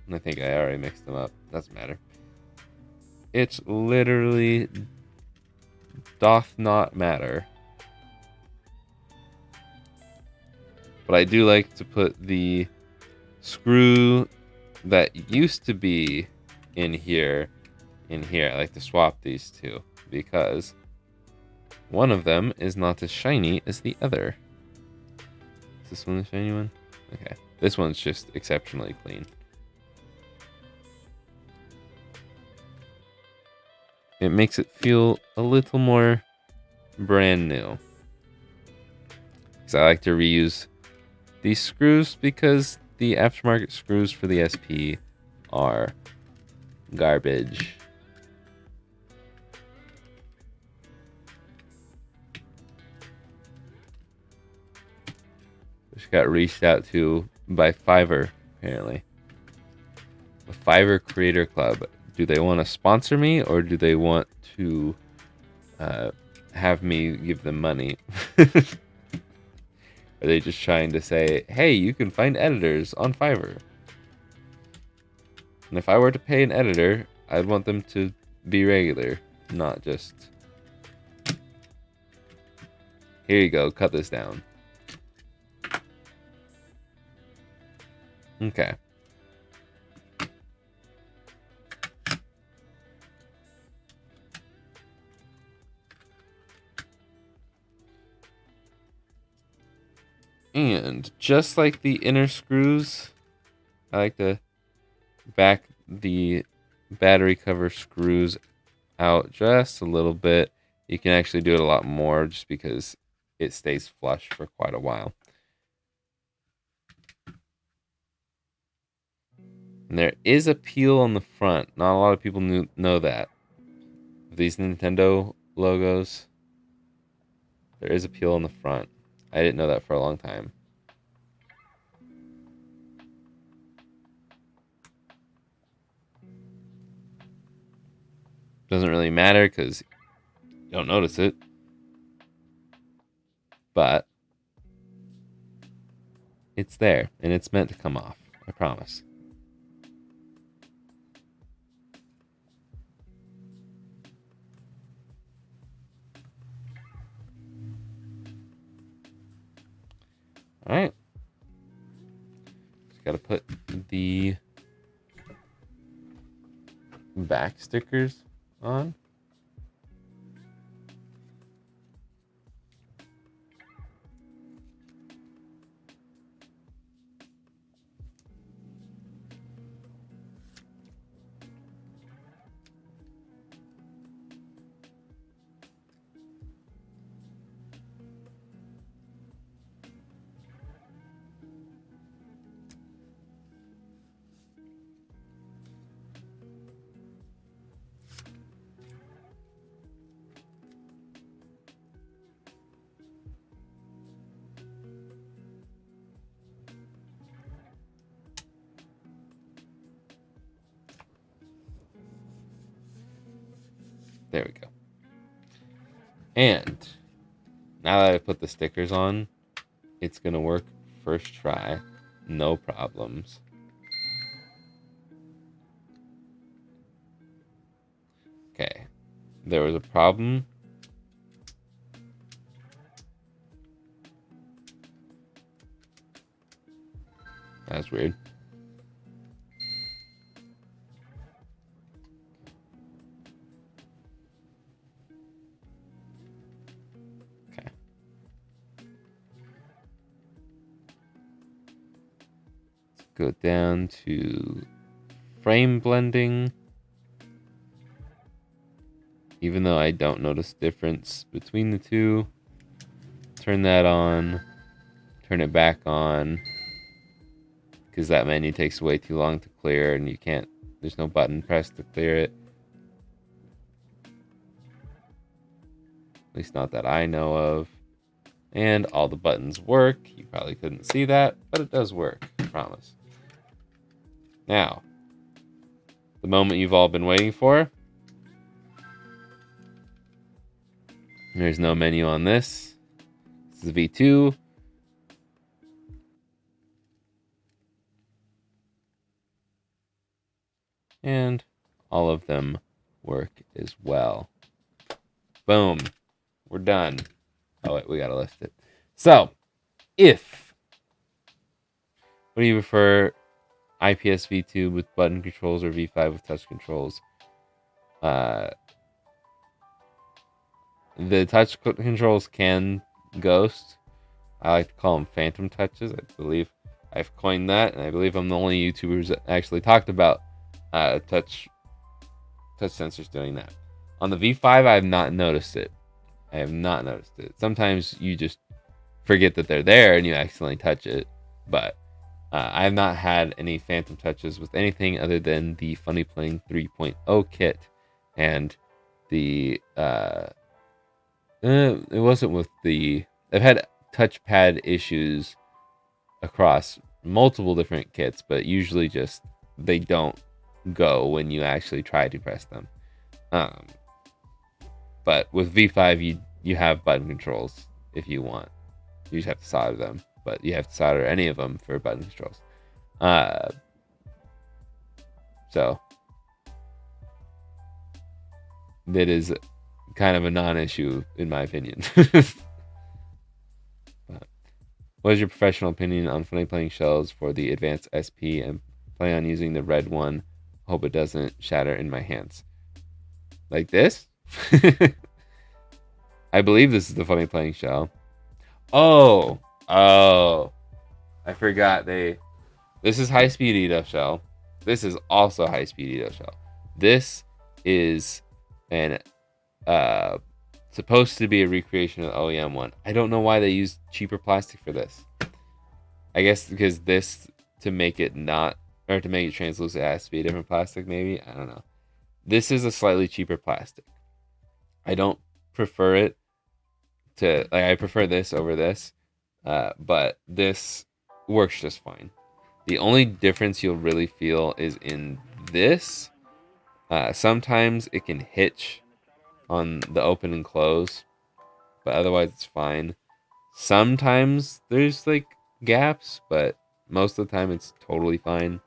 Speaker 1: And I think I already mixed them up. Doesn't matter. It's literally doth not matter. But I do like to put the screw that used to be in here. I like to swap these two because one of them is not as shiny as the other. Is this one the shiny one? Okay. This one's just exceptionally clean. It makes it feel a little more brand new. Because I like to reuse these screws because the aftermarket screws for the SP are garbage. Which got reached out to by Fiverr, apparently. The Fiverr Creator Club. Do they want to sponsor me or do they want to have me give them money? Are they just trying to say, hey, you can find editors on Fiverr? And if I were to pay an editor, I'd want them to be regular, not just... Here you go, cut this down. Okay. And just like the inner screws, I like to back the battery cover screws out just a little bit. You can actually do it a lot more just because it stays flush for quite a while. And there is a peel on the front. Not a lot of people know that. These Nintendo logos, there is a peel on the front. I didn't know that for a long time. Doesn't really matter because you don't notice it. But it's there and it's meant to come off. I promise. Alright. Just gotta put the back stickers on. There we go. And now that I put the stickers on, it's going to work first try. No problems. Okay. There was a problem. That's weird. Go down to frame blending. Even though I don't notice difference between the two, turn that on, turn it back on, because that menu takes way too long to clear and you can't There's no button pressed to clear it. At least not that I know of. And all the buttons work. You probably couldn't see that, but it does work. I promise. Now, the moment you've all been waiting for. There's no menu on this. This is V2. And all of them work as well. Boom. We're done. Oh, wait, we gotta list it. So, what do you prefer, IPS V2 with button controls or V5 with touch controls? The touch controls can ghost. I like to call them phantom touches. I believe I've coined that, and I believe I'm the only YouTubers that actually talked about touch sensors doing that. On the V5, I have not noticed it. Sometimes you just forget that they're there and you accidentally touch it, but I have not had any phantom touches with anything other than the Funny Playing 3.0 kit, and the it wasn't with the. I've had touchpad issues across multiple different kits, but usually just they don't go when you actually try to press them. But with V5, you have button controls if you want. You just have to solder them, but you have to solder any of them for button controls. So that is kind of a non-issue in my opinion. What is your professional opinion on Funny Playing shells for the Advanced SP? I'm planning on using the red one. Hope it doesn't shatter in my hands. Like this? I believe this is the Funny Playing shell. Oh, I forgot this is high speed Edo shell. This is also high speed Edo shell. This is an supposed to be a recreation of the OEM one. I don't know why they use cheaper plastic for this. I guess because this, to make it translucent, it has to be a different plastic, maybe. I don't know. This is a slightly cheaper plastic. I don't prefer it to, I prefer this over this, but this works just fine. The only difference you'll really feel is in this. Sometimes it can hitch on the open and close, but otherwise it's fine. Sometimes there's like gaps, but most of the time it's totally fine.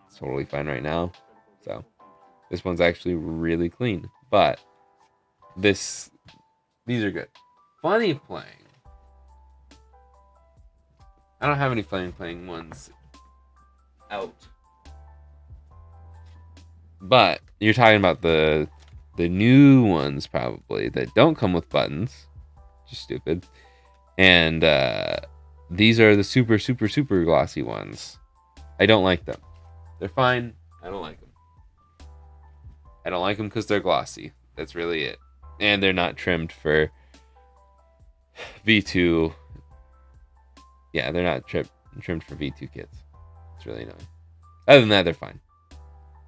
Speaker 1: It's totally fine right now. So this one's actually really clean, but these are good. Funny Playing. I don't have any Funny Playing ones out. But you're talking about the new ones probably that don't come with buttons. Just stupid. And these are the super, super, super glossy ones. I don't like them. They're fine. I don't like them. I don't like them because they're glossy. That's really it. And they're not trimmed for V2. Yeah, they're not trimmed for V2 kits. It's really annoying. Other than that, they're fine.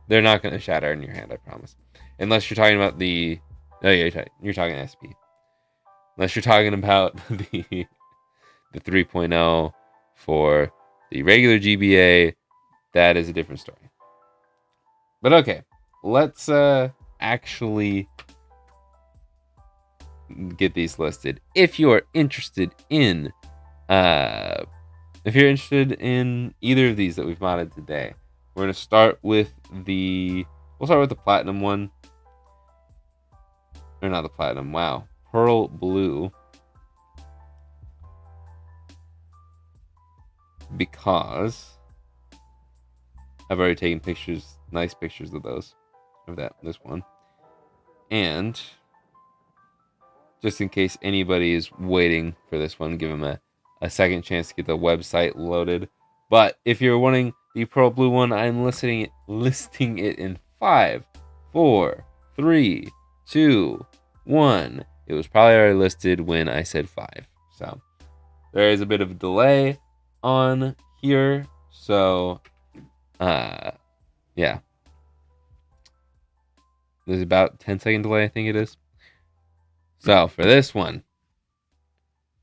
Speaker 1: They're not going to shatter in your hand, I promise. Unless you're talking about the... Oh, yeah, you're talking SP. Unless you're talking about the 3.0 for the regular GBA, that is a different story. But okay, let's actually get these listed. If you're interested in either of these that we've modded today, we're going to start with we'll start with the platinum one. Or not the platinum, wow. Pearl blue. Because I've already taken pictures, nice pictures of this one. And just in case anybody is waiting for this one, give them a second chance to get the website loaded. But if you're wanting the Pearl blue one, I'm listing it in 5, 4, 3, 2, 1. It was probably already listed when I said 5. So there is a bit of a delay on here. So yeah. There's about 10-second delay, I think it is. So for this one,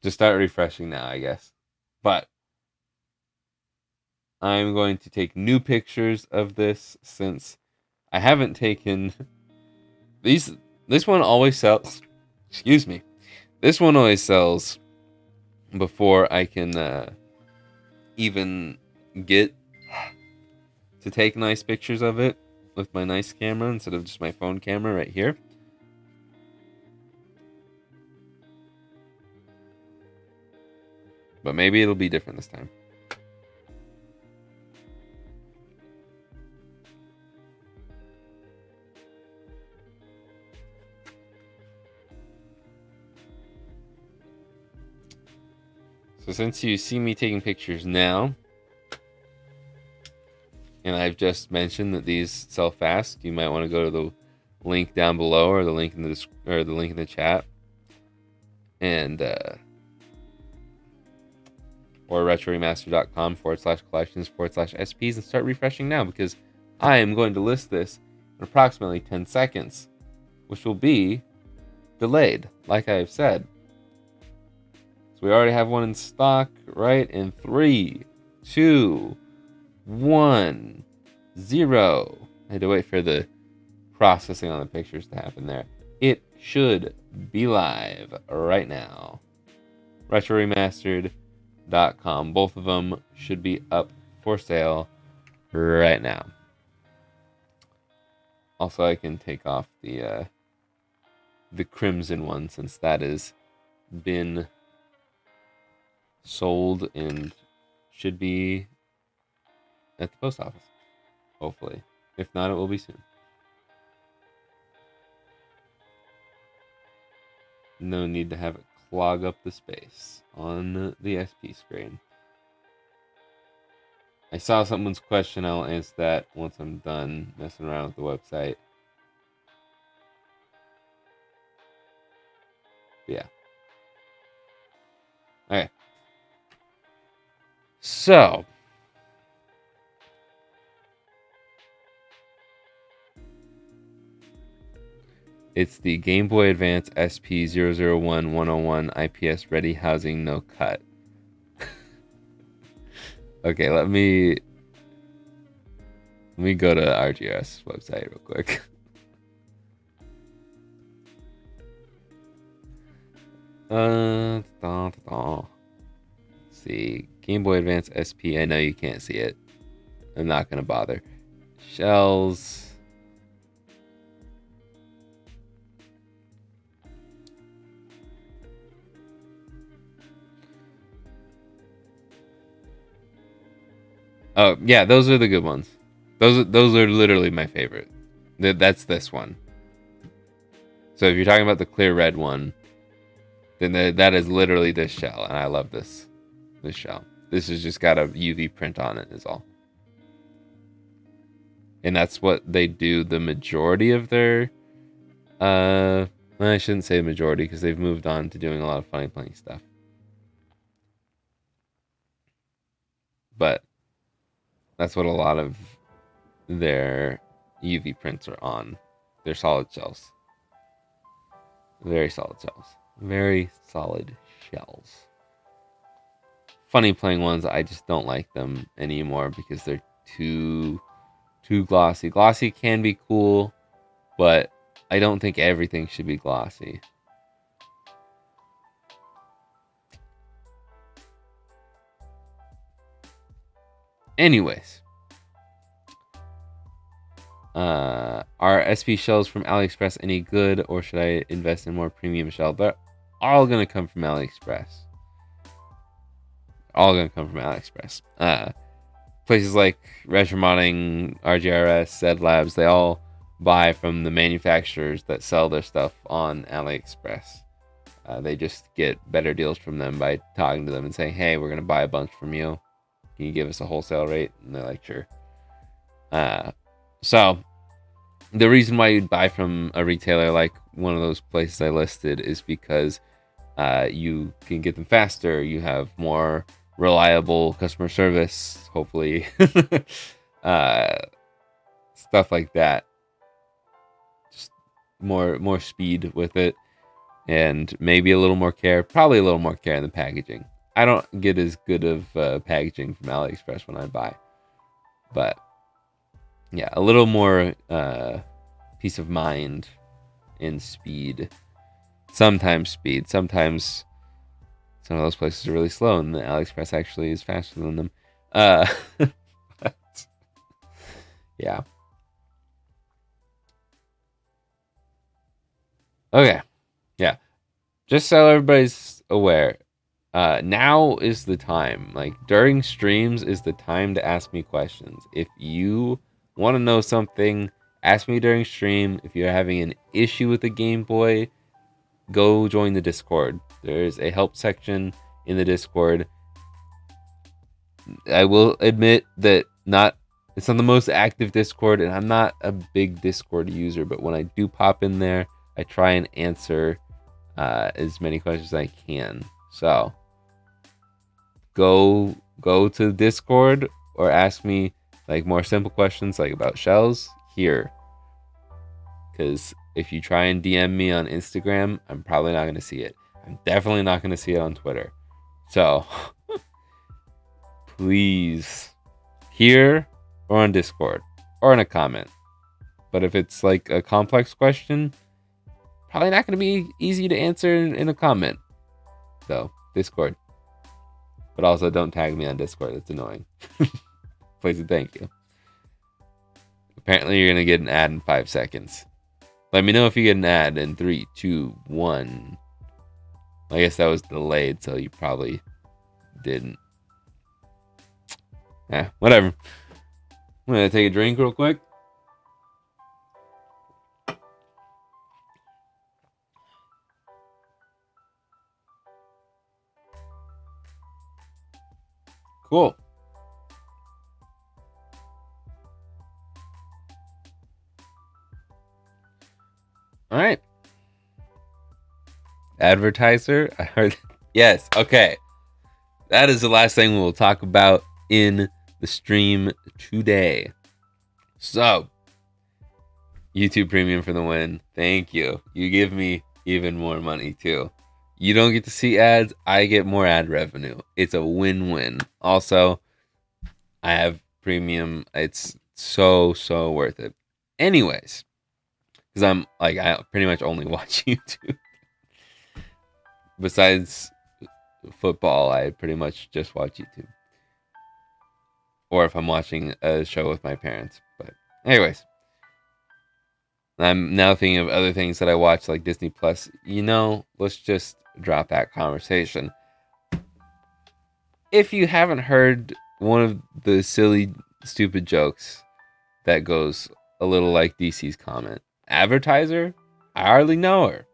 Speaker 1: just start refreshing now, I guess. But I'm going to take new pictures of this since I haven't taken these. This one always sells. Excuse me. This one always sells before I can even get to take nice pictures of it with my nice camera instead of just my phone camera right here. But maybe it'll be different this time. So since you see me taking pictures now, and I've just mentioned that these sell fast, you might want to go to the link down below or the link in the chat, and or retroremaster.com/collections/SPs and start refreshing now, because I am going to list this in approximately 10 seconds, which will be delayed, like I have said. So we already have one in stock, right? In 3, 2, 1, 0. I had to wait for the processing on the pictures to happen there. It should be live right now. retroremastered.com. Both of them should be up for sale right now. Also, I can take off the crimson one, since that has been sold and should be at the post office, hopefully. If not, it will be soon. No need to have it clog up the space on the SP screen. I saw someone's question. I'll answer that once I'm done messing around with the website. But yeah. Okay. So, it's the Game Boy Advance SP001101 IPS Ready Housing No Cut. Okay, let me go to RGS website real quick. See, Game Boy Advance SP. I know you can't see it. I'm not gonna bother. Shells. Oh yeah, those are the good ones. Those are literally my favorite. That's this one. So if you're talking about the clear red one, then that is literally this shell, and I love this shell. This has just got a UV print on it, is all. And that's what they do the majority of their I shouldn't say majority, because they've moved on to doing a lot of funny playing stuff. But that's what a lot of their UV prints are on. They're solid shells. Very solid shells. Very solid shells. Funny playing ones, I just don't like them anymore because they're too glossy. Glossy can be cool, but I don't think everything should be glossy. Anyways, are SP shells from AliExpress any good, or should I invest in more premium shell? They're all gonna come from AliExpress. Places like Retromodding, RGRS, Zed Labs, they all buy from the manufacturers that sell their stuff on AliExpress. They just get better deals from them by talking to them and saying, hey, we're going to buy a bunch from you. Can you give us a wholesale rate? And they're like, sure. So the reason why you'd buy from a retailer like one of those places I listed is because you can get them faster. You have more reliable customer service, hopefully. Stuff like that. Just more speed with it, and maybe a little more care. Probably a little more care in the packaging. I don't get as good of packaging from AliExpress when I buy, but yeah, a little more peace of mind and speed. Sometimes speed. Sometimes some of those places are really slow, and the AliExpress actually is faster than them. But, yeah. Okay. Yeah. Just so everybody's aware, now is the time. Like, during streams is the time to ask me questions. If you want to know something, ask me during stream. If you're having an issue with the Game Boy, go join the Discord. There's a help section in the Discord. I will admit that it's not the most active Discord, and I'm not a big Discord user, but when I do pop in there, I try and answer as many questions as I can. So go to Discord or ask me like more simple questions like about shells here. Because if you try and DM me on Instagram, I'm probably not going to see it. I'm definitely not going to see it on Twitter. So please, here or on Discord or in a comment. But if it's like a complex question, probably not going to be easy to answer in a comment. So, Discord. But also don't tag me on Discord. It's annoying. Please and thank you. Apparently you're going to get an ad in 5 seconds. Let me know if you get an ad in 3, 2, 1. I guess that was delayed, so you probably didn't. Whatever. I'm going to take a drink real quick. Cool. All right. Advertiser. I heard. Yes. Okay. That is the last thing we'll talk about in the stream today. So, YouTube Premium for the win. Thank you. You give me even more money too. You don't get to see ads. I get more ad revenue. It's a win-win. Also, I have premium. It's so worth it. Anyways, because I pretty much only watch YouTube. Besides football, I pretty much just watch YouTube. Or if I'm watching a show with my parents. But anyways, I'm now thinking of other things that I watch like Disney Plus. Let's just drop that conversation. If you haven't heard one of the silly, stupid jokes that goes a little like DC's comment, advertiser, I hardly know her.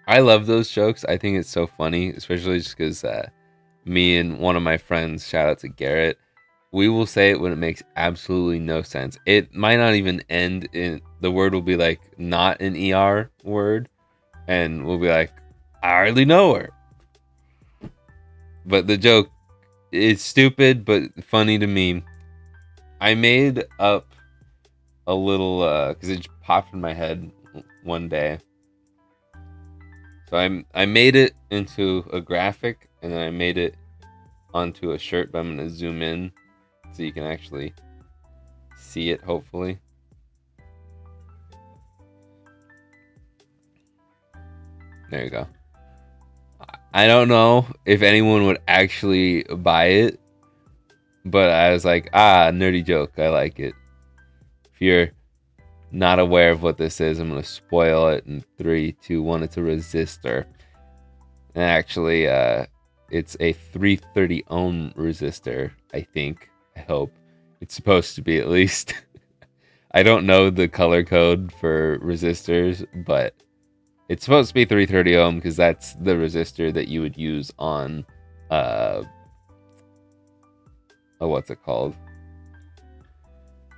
Speaker 1: I love those jokes. I think it's so funny, especially just because me and one of my friends, shout out to Garrett, we will say it when it makes absolutely no sense. It might not even end in, the word will be like not an ER word, and we'll be like, I hardly know her. But the joke is stupid but funny to me. I made up a little, because it just popped in my head one day. So I made it into a graphic, and then I made it onto a shirt, but I'm going to zoom in so you can actually see it, hopefully. There you go. I don't know if anyone would actually buy it, but I was like, nerdy joke. I like it. If you're not aware of what this is, I'm going to spoil it in 3, 2, 1. It's a resistor. And actually, it's a 330 ohm resistor, I think. I hope. It's supposed to be, at least. I don't know the color code for resistors, but it's supposed to be 330 ohm because that's the resistor that you would use on what's it called?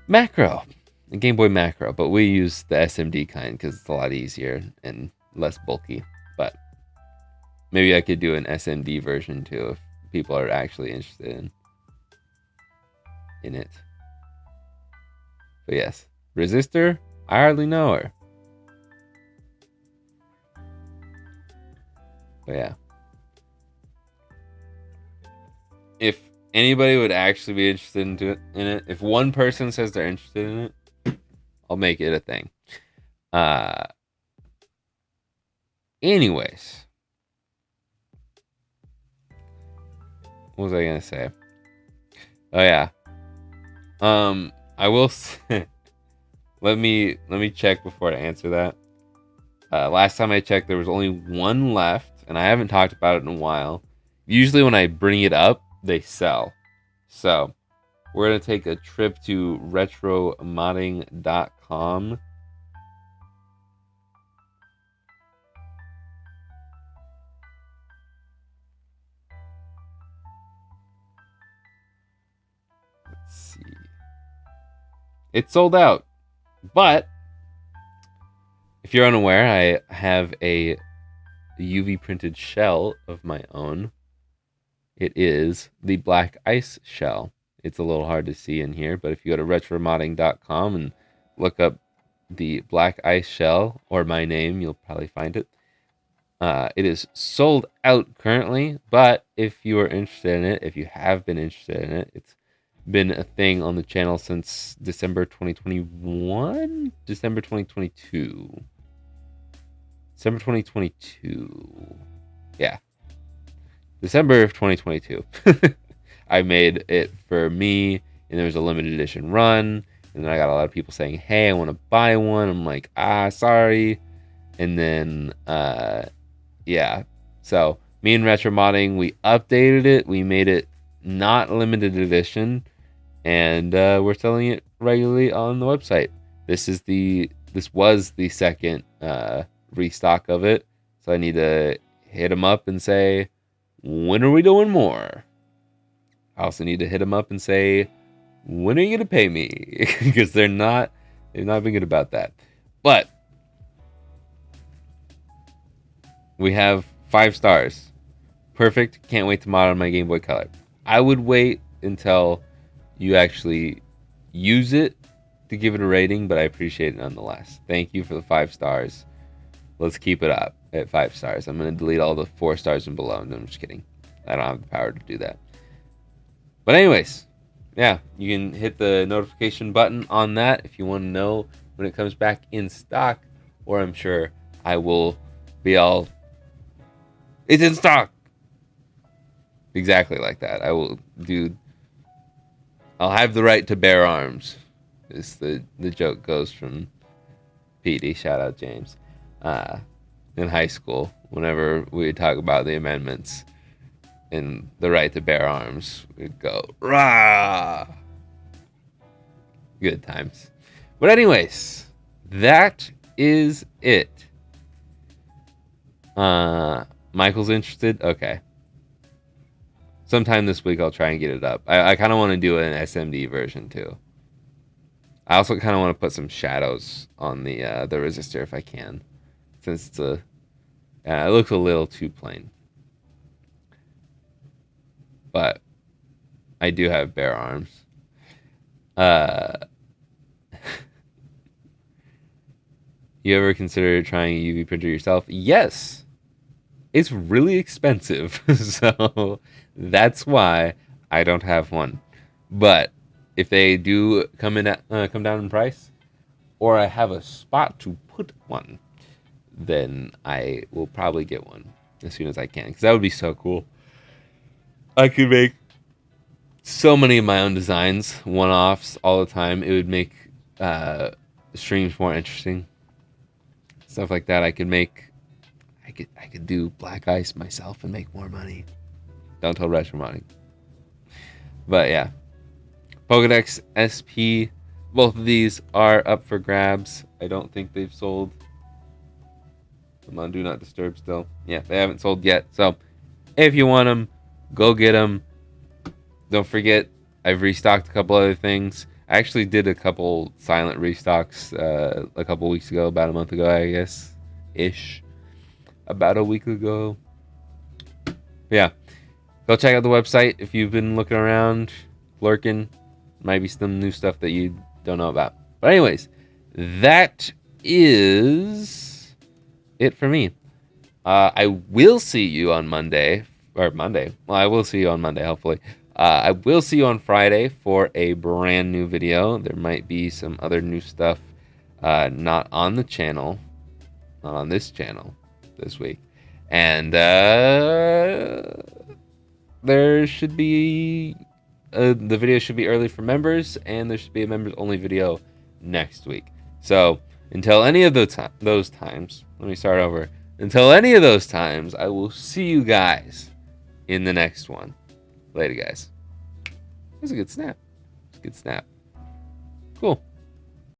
Speaker 1: Macro. A Game Boy Macro, but we use the SMD kind because it's a lot easier and less bulky. But maybe I could do an SMD version too if people are actually interested in it. But yes, resistor, I hardly know her. But yeah. If anybody would actually be interested in it, if one person says they're interested in it, I'll make it a thing. Anyways. What was I gonna say? Oh yeah. I will let me check before I answer that. Last time I checked, there was only one left, and I haven't talked about it in a while. Usually when I bring it up, they sell. So we're gonna take a trip to retromodding.com. Let's see. It's sold out. But if you're unaware, I have a UV printed shell of my own. It is the black ice shell. It's a little hard to see in here, but if you go to retromodding.com and look up the black ice shell or my name, you'll probably find it. It is sold out currently, but if you are interested in it, if you have been interested in it, it's been a thing on the channel since December 2021? December 2022. December 2022. Yeah. December of 2022. I made it for me, and there was a limited edition run, and then I got a lot of people saying, hey, I want to buy one. I'm like, sorry. And then, yeah. So, me and Retro Modding, we updated it. We made it not limited edition, and we're selling it regularly on the website. This was the second restock of it, so I need to hit them up and say, when are we doing more? I also need to hit them up and say, when are you gonna pay me? Because they've not been good about that. But we have 5 stars. Perfect. Can't wait to mod on my Game Boy Color. I would wait until you actually use it to give it a rating, but I appreciate it nonetheless. Thank you for the 5 stars. Let's keep it up at 5 stars. I'm going to delete all the 4 stars and below. No, I'm just kidding. I don't have the power to do that. But anyways, yeah, you can hit the notification button on that if you want to know when it comes back in stock, or I'm sure I will be all, it's in stock. Exactly like that. I'll have the right to bear arms. Is the joke goes from PD, shout out James. In high school, whenever we would talk about the amendments and the right to bear arms, we'd go, rah! Good times. But anyways, that is it. Michael's interested? Okay. Sometime this week I'll try and get it up. I kind of want to do an SMD version too. I also kind of want to put some shadows on the resistor if I can, since it looks a little too plain. But I do have bare arms. You ever consider trying a UV printer yourself? Yes. It's really expensive, so that's why I don't have one. But if they do come down in price, or I have a spot to put one, then I will probably get one as soon as I can, because that would be so cool. I could make so many of my own designs, one-offs, all the time. It would make streams more interesting. Stuff like that. I could do black ice myself and make more money. Don't tell Retro Modding. But yeah. Pokédex SP. Both of these are up for grabs. I don't think they've sold. I'm on Do Not Disturb still. Yeah, they haven't sold yet. So if you want them, go get them. Don't forget, I've restocked a couple other things. I actually did a couple silent restocks a couple weeks ago, about a month ago, I guess. Ish. About a week ago. Yeah. Go check out the website if you've been looking around, lurking. Might be some new stuff that you don't know about. But anyways, that is it for me. I will see you on Monday. Or Monday. Well, I will see you on Monday, hopefully. I will see you on Friday for a brand new video. There might be some other new stuff not on the channel, not on this channel this week. And there should be the video should be early for members, and there should be a members only video next week. So until any of those times, let me start over. Until any of those times, I will see you guys in the next one. Later, guys. That was a good snap. It's a good snap. Cool.